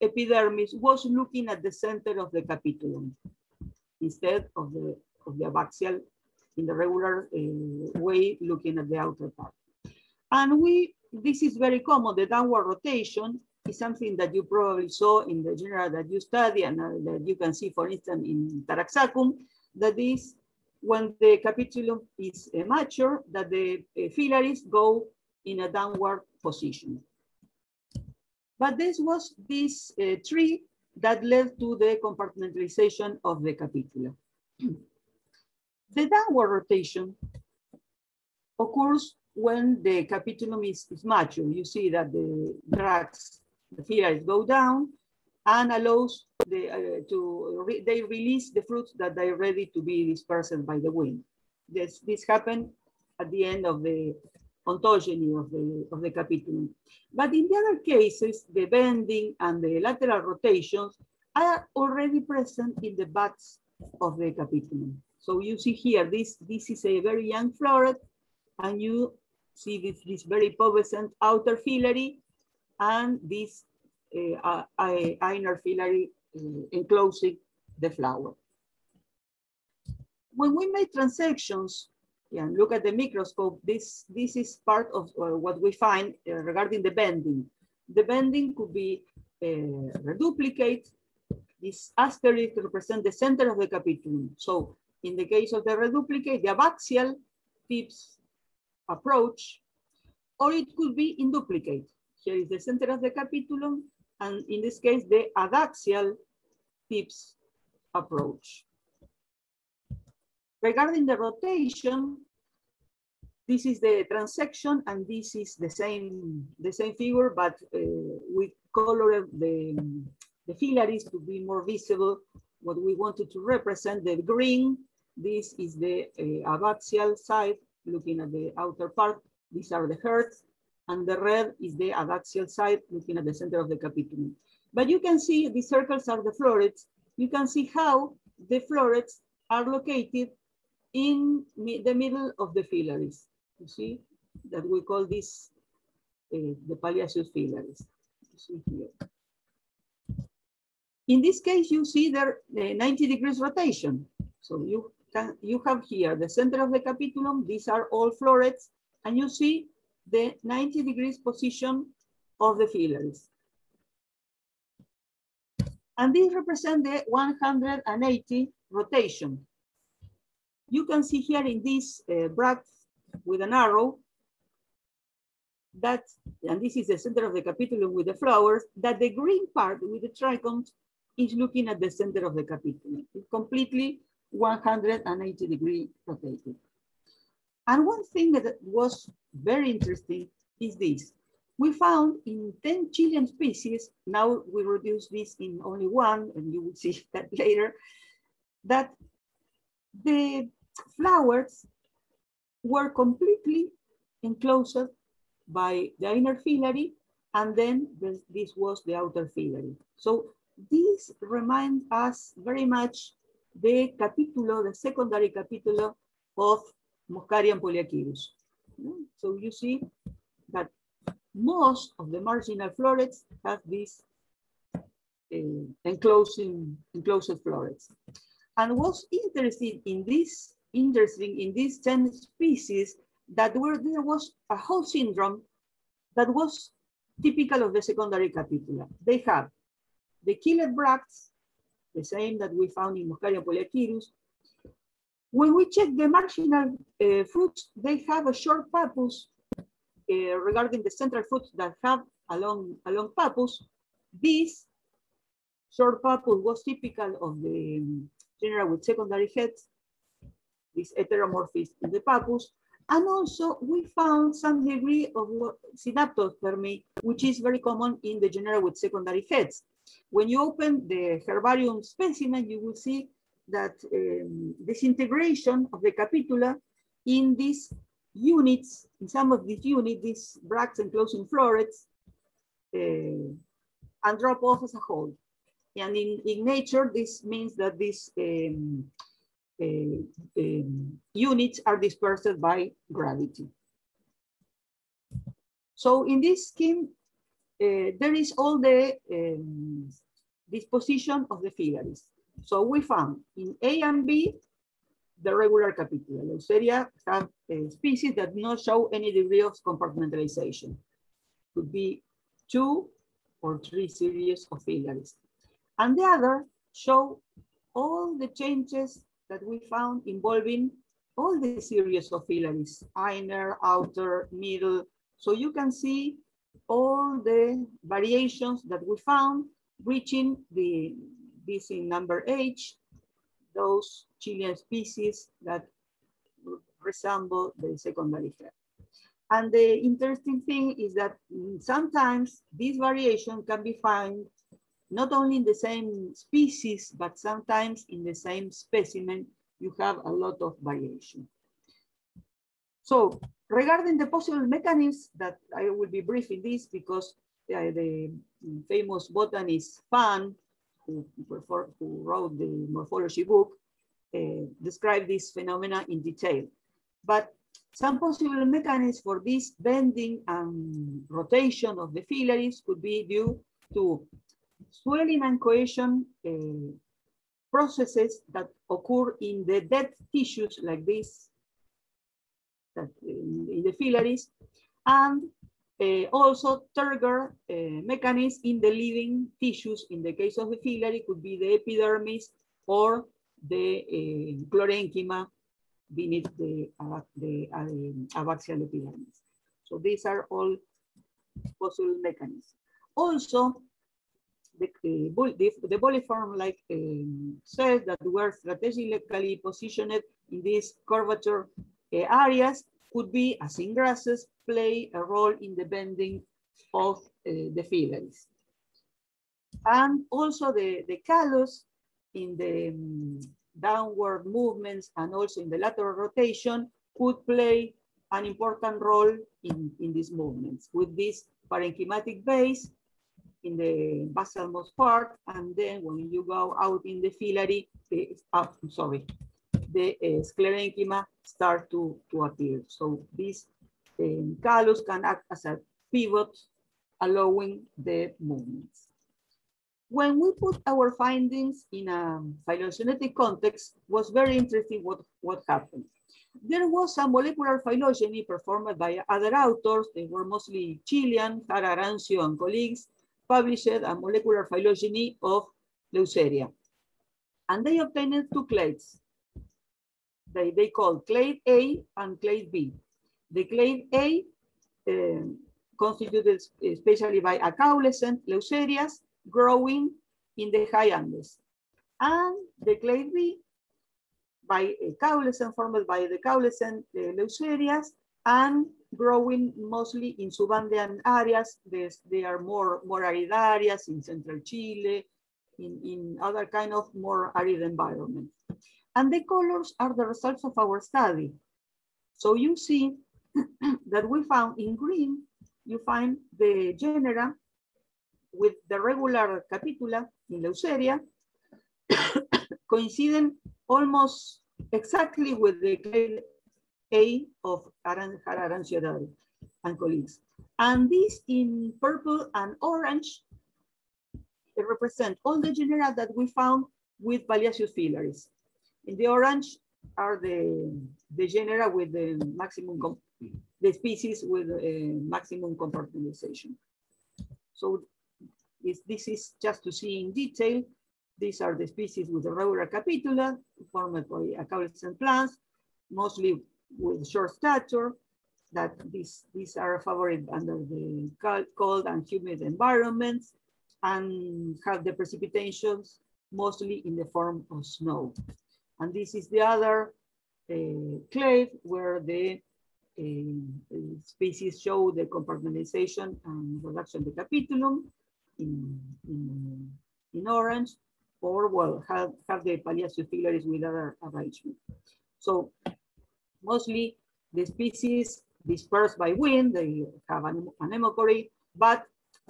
epidermis was looking at the center of the capitulum instead of the abaxial in the regular way looking at the outer part. And this is very common. The downward rotation is something that you probably saw in the genera that you study and that you can see, for instance, in Taraxacum, that is when the capitulum is mature, that the phyllaries go in a downward position. But this was this tree that led to the compartmentalization of the capitula. The downward rotation occurs when the capitulum is mature. You see that the bracts, the phyllaries go down and allows they release the fruits that are ready to be dispersed by the wind. This happened at the end of the ontogeny of the capitulum. But in the other cases, the bending and the lateral rotations are already present in the buds of the capitulum. So you see here, this is a very young floret, and you see this very pubescent outer phyllary and this inner phyllary enclosing the flower. When we make transections and look at the microscope, this is part of what we find regarding the bending. The bending could be reduplicate. This asterisk represents the center of the capitulum. So in the case of the reduplicate, the abaxial tips approach, or it could be in duplicate. Here is the center of the capitulum, and in this case, the adaxial tips approach. Regarding the rotation, this is the transection, and this is the same figure, but we colored the phyllaries to be more visible. What we wanted to represent, the green, this is the abaxial side, looking at the outer part. These are the hearts, and the red is the adaxial side, looking at the center of the capitulum. But you can see the circles are the florets. You can see how the florets are located in the middle of the phyllaries. You see that we call this the Polyachyrus phyllaries. You see here. In this case, you see there 90 degrees rotation. So you have here the center of the capitulum. These are all florets, and you see the 90 degrees position of the phyllaries. And these represent the 180 rotation. You can see here in this bracket with an arrow that, and this is the center of the capitulum with the flowers, that the green part with the trichomes is looking at the center of the capitulum. It's completely 180 degree rotated. And one thing that was very interesting is this. We found in 10 Chilean species, now we reduce this in only one, and you will see that later, that the flowers were completely enclosed by the inner phyllary, and then this was the outer phyllary. So this reminds us very much the capitulo, the secondary capitulo of Moscharia and Polyachyrus. So you see that most of the marginal florets have these enclosed florets. And what's interesting in these 10 species, that there was a whole syndrome that was typical of the secondary capitula. They have the keeled bracts, the same that we found in Moscharia and Polyachyrus. When we check the marginal fruits, they have a short pappus regarding the central fruits that have a long pappus. This short pappus was typical of the genera with secondary heads, this heteromorphism in the pappus. And also we found some degree of synaptothermy, which is very common in the genera with secondary heads. When you open the herbarium specimen, you will see that disintegration of the capitula in these units, in some of these units, these bracts enclosing florets, and drop off as a whole. And in nature, this means that these units are dispersed by gravity. So in this scheme, there is all the disposition of the Phyllaries. So we found in A and B, the regular capitula. Leucheria have species that do not show any degree of compartmentalization. Could be 2 or 3 series of Phyllaries. And the other show all the changes that we found involving all the series of Phyllaries, inner, outer, middle. So you can see all the variations that we found reaching this in number H, those Chilean species that resemble the secondary hair. And the interesting thing is that sometimes this variation can be found not only in the same species, but sometimes in the same specimen, you have a lot of variation. So regarding the possible mechanisms that I will be brief in this because the famous botanist Fan, who wrote the morphology book, described this phenomena in detail. But some possible mechanisms for this bending and rotation of the Phyllaries could be due to swelling and cohesion processes that occur in the dead tissues like this, that in the Phyllaries, and also trigger mechanisms in the living tissues. In the case of the Phylary, could be the epidermis or the chlorenchyma beneath the abaxial epidermis. So these are all possible mechanisms. Also, the boliform-like cells that were strategically positioned in these curvature areas could be, as in grasses, play a role in the bending of the Phyllaries. And also the callus in the downward movements and also in the lateral rotation could play an important role in these movements with this parenchymatic base in the basal-most part, and then when you go out in the Phylary, the sclerenchyma start to appear. So this callus can act as a pivot, allowing the movements. When we put our findings in a phylogenetic context, was very interesting what happened. There was a molecular phylogeny performed by other authors. They were mostly Chilean, Jara Arancio and colleagues, published a molecular phylogeny of Leucheria. And they obtained 2 clades. They called clade A and clade B. The clade A constituted especially by acaulescent Leucherias growing in the high Andes. And the clade B by caulescent, formed by the caulescent Leucherias and growing mostly in subandean areas. They are more arid areas in central Chile, in other kind of more arid environment. And the colors are the results of our study. So you see that we found in green, you find the genera with the regular capitula in Leucheria, coinciding almost exactly with the clade A of Jara Arancio and colleagues. And these in purple and orange, they represent all the genera that we found with Polyachyrus Phyllaries. In the orange are the genera with the maximum, the species with maximum compartmentalization. So this is just to see in detail. These are the species with the regular capitula formed by acaulescent plants, mostly with short stature, that these are favored under the cold and humid environments and have the precipitations mostly in the form of snow. And this is the other clade where the species show the compartmentalization and reduction of the capitulum in in orange, or well, have the Polyachyrus Phyllaries with other arrangement. So mostly the species dispersed by wind, they have an anemochory, but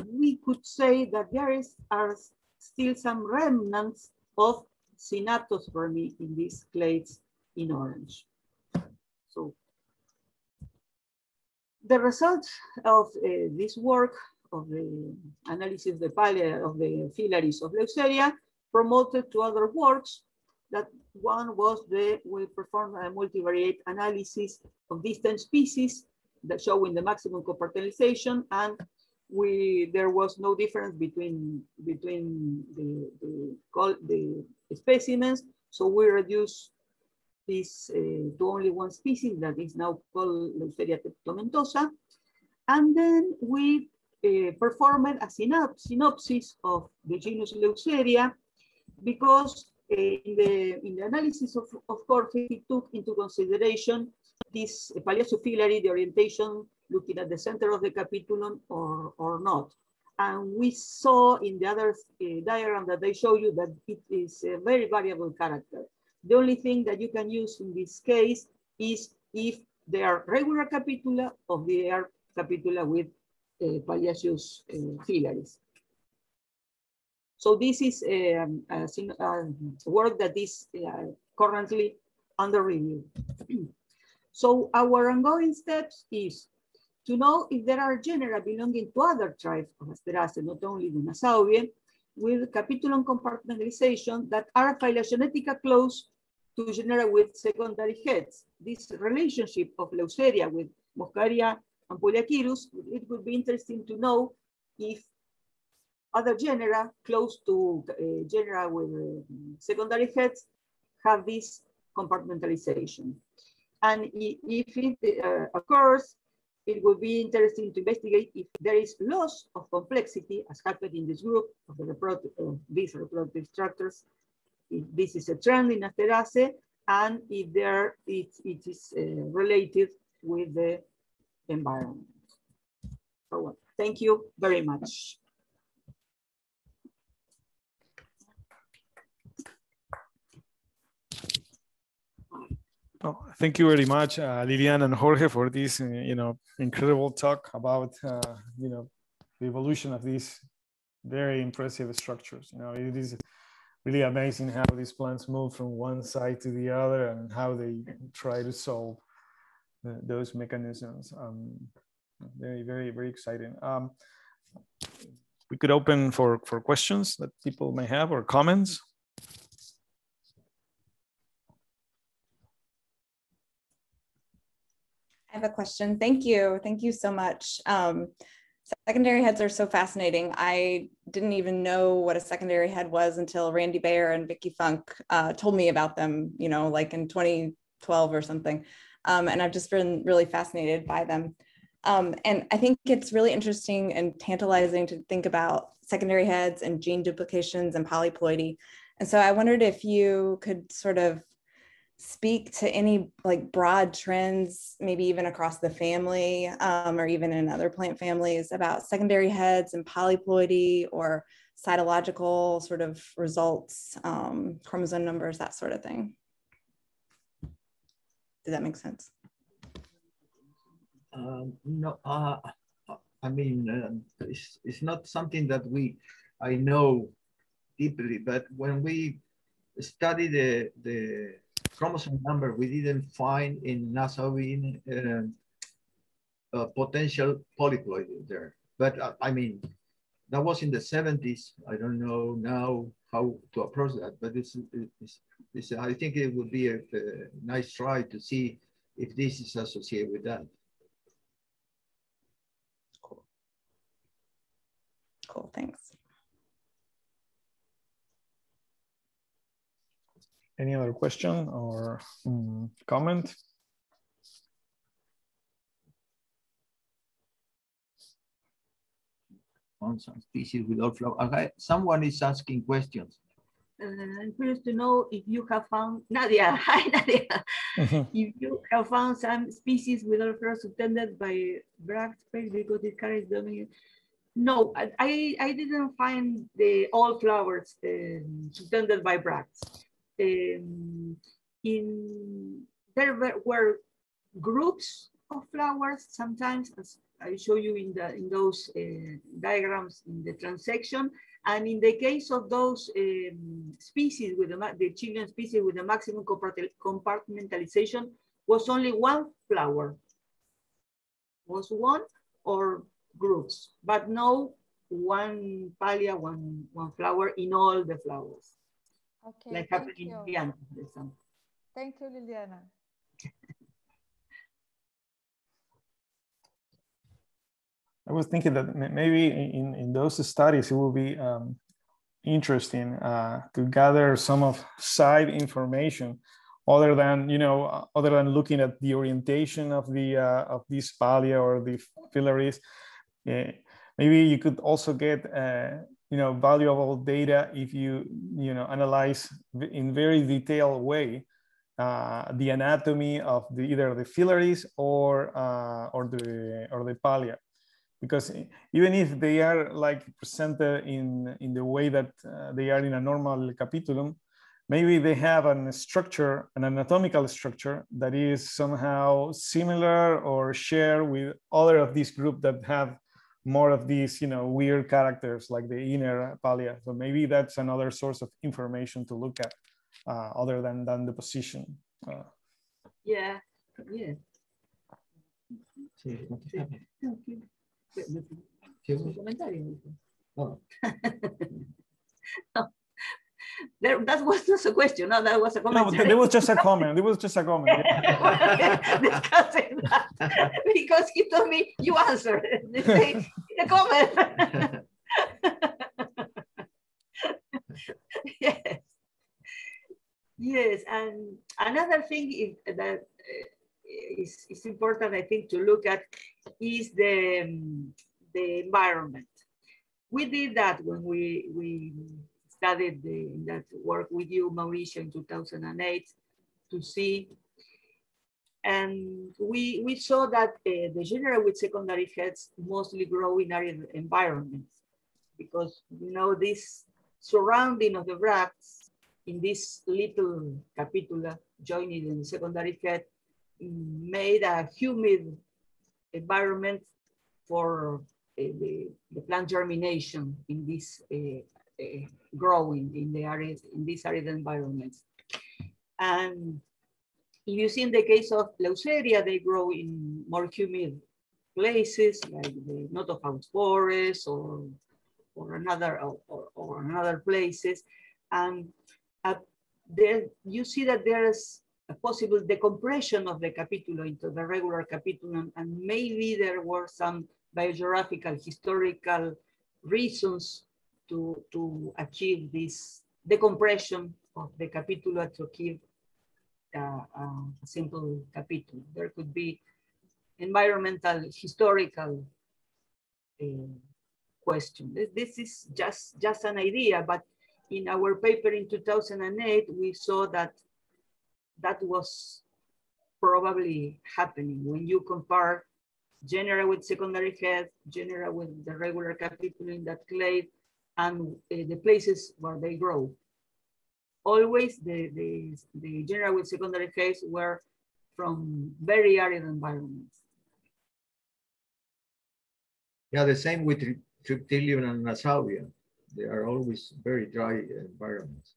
we could say that there are still some remnants of synaptospermy in these clades in orange. So the results of this work of the analysis of the Phyllaries of Leucheria promoted to other works. That one was we performed a multivariate analysis of distant species that showing the maximum compartmentalization, and there was no difference between the specimens. So we reduced this to only one species that is now called Leucheria tomentosa. And then we performed a synopsis of the genus Leucheria, because in the analysis of course, he took into consideration this Polyachyrus Phyllary, the orientation looking at the center of the capitulum or not. And we saw in the other diagram that they show you that it is a very variable character. The only thing that you can use in this case is if they are regular capitula or they are capitula with Polyachyrus Phyllaries. So this is a work that is currently under review. So our ongoing steps is to know if there are genera belonging to other tribes of Asteraceae, not only the Nassauian, with capitulum compartmentalization that are phylogenetically close to genera with secondary heads. This relationship of Leucheria with Moscharia and Polyachyrus, it would be interesting to know if other genera close to genera with secondary heads have this compartmentalization. And if it occurs, it would be interesting to investigate if there is loss of complexity, as happened in this group of these reproductive structures, if this is a trend in Asteraceae, and if it is related with the environment. So, well, thank you very much. Oh, thank you very much, Lilian and Jorge, for this incredible talk about the evolution of these very impressive structures. It is really amazing how these plants move from one side to the other and how they try to solve those mechanisms. Very, very, very exciting. We could open for questions that people may have or comments. I have a question. Thank you. Thank you so much. Secondary heads are so fascinating. I didn't even know what a secondary head was until Randy Bayer and Vicky Funk told me about them, like in 2012 or something. And I've just been really fascinated by them. And I think it's really interesting and tantalizing to think about secondary heads and gene duplications and polyploidy. And so I wondered if you could sort of speak to any broad trends, maybe even across the family or even in other plant families, about secondary heads and polyploidy or cytological sort of results, chromosome numbers, that sort of thing. Does that make sense? No, I mean, it's not something that I know deeply, but when we study the chromosome number, we didn't find in Nassauian potential polyploidy there. But I mean, that was in the 70s. I don't know now how to approach that, but I think it would be a nice try to see if this is associated with that. Cool, thanks. Any other question or comment? On some species without flower. Okay. Someone is asking questions. I'm curious to know if you have found, Nadia, hi Nadia, if you have found some species without flowers subtended by Bragg species because it carries dominant. No, I didn't find all flowers suspended by bracts. There were groups of flowers sometimes, as I show you in those diagrams in the transection. And in the case of those species with the Chilean species with the maximum compartmentalization, was only one flower. Was one or groups, but no one palea, one flower in all the flowers. Okay, like happened in Liliana, for example. Thank you, Liliana. I was thinking that maybe in those studies, it will be interesting to gather some of side information other than, other than looking at the orientation of the of these palea or the Phyllaries. Maybe you could also get valuable data if you analyze in very detailed way the anatomy of either the Phyllaries or the palea. Because even if they are like presented in the way that they are in a normal capitulum, maybe they have an anatomical structure that is somehow similar or shared with other of these groups that have more of these, weird characters like the inner palea. So maybe that's another source of information to look at other than the position. Yeah. Oh. That was not a question. No, that was a comment. No, there was just a comment. It was just a comment. Discussing that because he told me you answered. They say in a comment. Yes, and another thing that is important, I think, to look at is the environment. We did that when we studied that work with you, Mauricio, in 2008 to see. And we saw that the genera with secondary heads mostly grow in arid environments because, this surrounding of the bracts in this little capitula joined in the secondary head made a humid environment for the plant germination in this growing in these arid environments. And if you see in the case of Leucheria, they grow in more humid places like the Notofaust forest or another places. And there you see that there's a possible decompression of the capitula into the regular capitulum, and maybe there were some biogeographical, historical reasons to achieve this decompression of the capitula to keep a simple capitula. There could be environmental, historical question. This is just an idea, but in our paper in 2008, we saw that was probably happening when you compare genera with secondary head, genera with the regular capitula in that clade, and the places where they grow. Always the genera with secondary heads were from very arid environments. Yeah, the same with Triptylium and Nassauia. They are always very dry environments.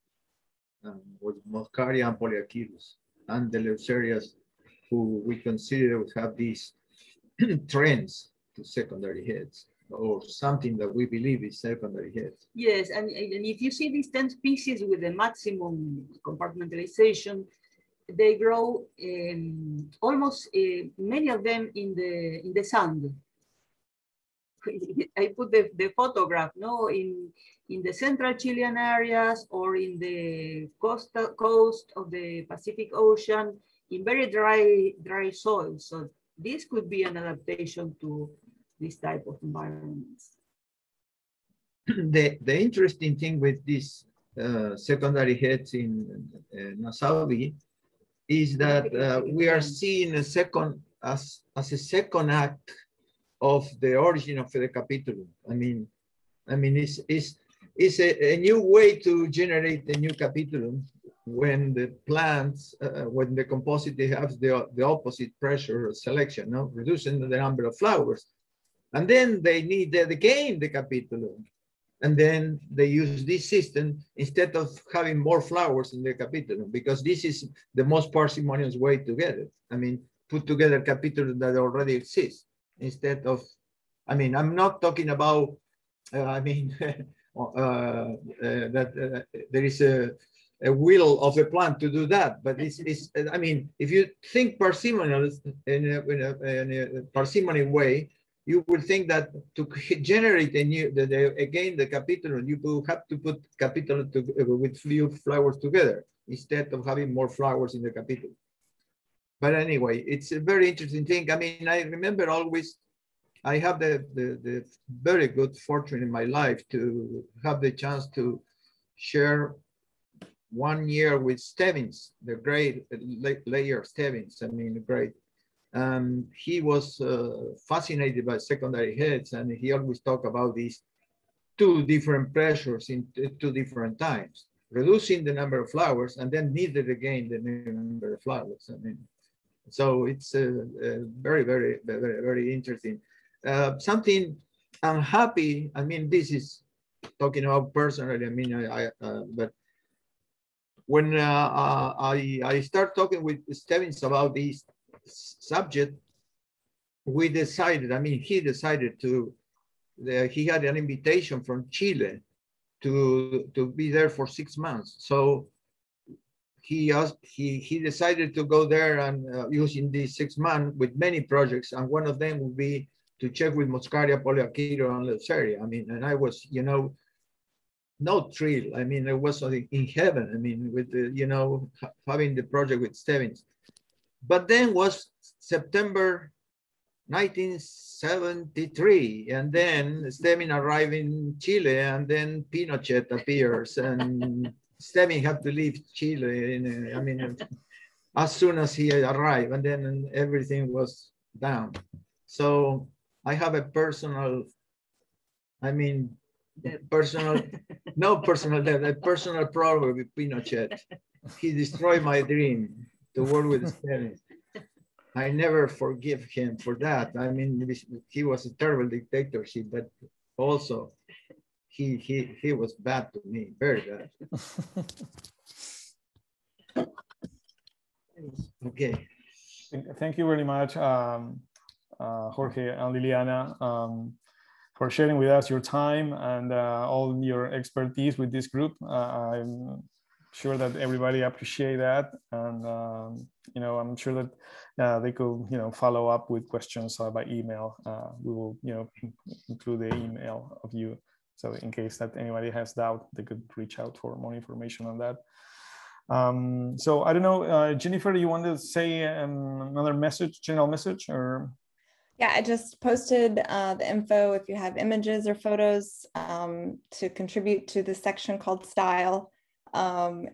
With Moscharia and Polyachyrus and the Leucherias, who we consider would have these trends to secondary heads, or something that we believe is secondary heads. Yes, and if you see these 10 species with the maximum compartmentalization, they grow almost many of them in the sand. I put the photograph, in the central Chilean areas or in the coast of the Pacific Ocean in very dry soil. So this could be an adaptation to this type of environments. The interesting thing with these secondary heads in Nassauia is that we are seeing as a second act of the origin of the capitulum. I mean, it's a new way to generate a new capitulum when the plants, when the Compositae have the opposite pressure selection, no? Reducing the number of flowers. And then they need again the capitulum. And then they use this system instead of having more flowers in the capitulum, because this is the most parsimonious way to get it. I mean, put together capitulum that already exists instead of, I mean, I'm not talking about, that there is a will of a plant to do that, but it's I mean, if you think parsimonial in a parsimony way, you will think that to generate a new, again, the capitulum, you will have to put capitulum with few flowers together instead of having more flowers in the capitulum. But anyway, it's a very interesting thing. I mean, I remember always, I have the very good fortune in my life to have the chance to share 1 year with Stebbins, the great layer Stebbins. I mean, great. He was fascinated by secondary heads, and he always talked about these 2 different pressures in 2 different times, reducing the number of flowers and then needed again the number of flowers. I mean, so it's very, very, very, very interesting. Something I'm happy, I mean, this is talking about personally, I mean, but when I start talking with Stebbins about this subject, we decided, I mean, he decided to, he had an invitation from Chile to be there for 6 months. So he decided to go there and using these 6 months with many projects, and one of them would be to check with Moscharia, Polyachyrus, and Leucheria. I mean, and I was, you know, no thrill. I mean, it was in heaven. I mean, with the, you know, having the project with Stebbins. But then was September 1973, and then Stebbins arrived in Chile, and then Pinochet appears, and Stebbins had to leave Chile. I mean, as soon as he arrived, and then everything was down. So I have a personal, I mean, personal, no personal debt, a personal problem with Pinochet. He destroyed my dream to work with Stebbins. I never forgive him for that. I mean, he was a terrible dictatorship, but also he was bad to me, very bad. Okay. Thank you very much, Jorge and Liliana, for sharing with us your time and all your expertise with this group. I'm sure that everybody appreciate that, and you know, I'm sure that they could, you know, follow up with questions by email. We will, you know, include the email of you, so in case that anybody has doubt, they could reach out for more information on that. So I don't know, Jennifer, you want to say another message, general message, or? Yeah, I just posted the info if you have images or photos to contribute to the section called Style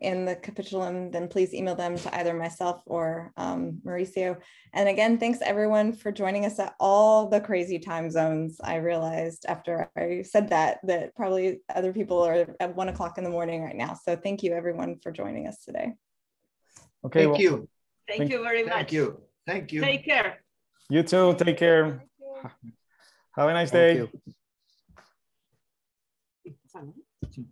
in the capitulum, then please email them to either myself or Mauricio. And again, thanks everyone for joining us at all the crazy time zones. I realized after I said that probably other people are at 1 o'clock in the morning right now. So thank you everyone for joining us today. Okay. Thank you. Thank you very much. Thank you. Thank you. Take care. You too. Take care. Have a nice day. Thank you.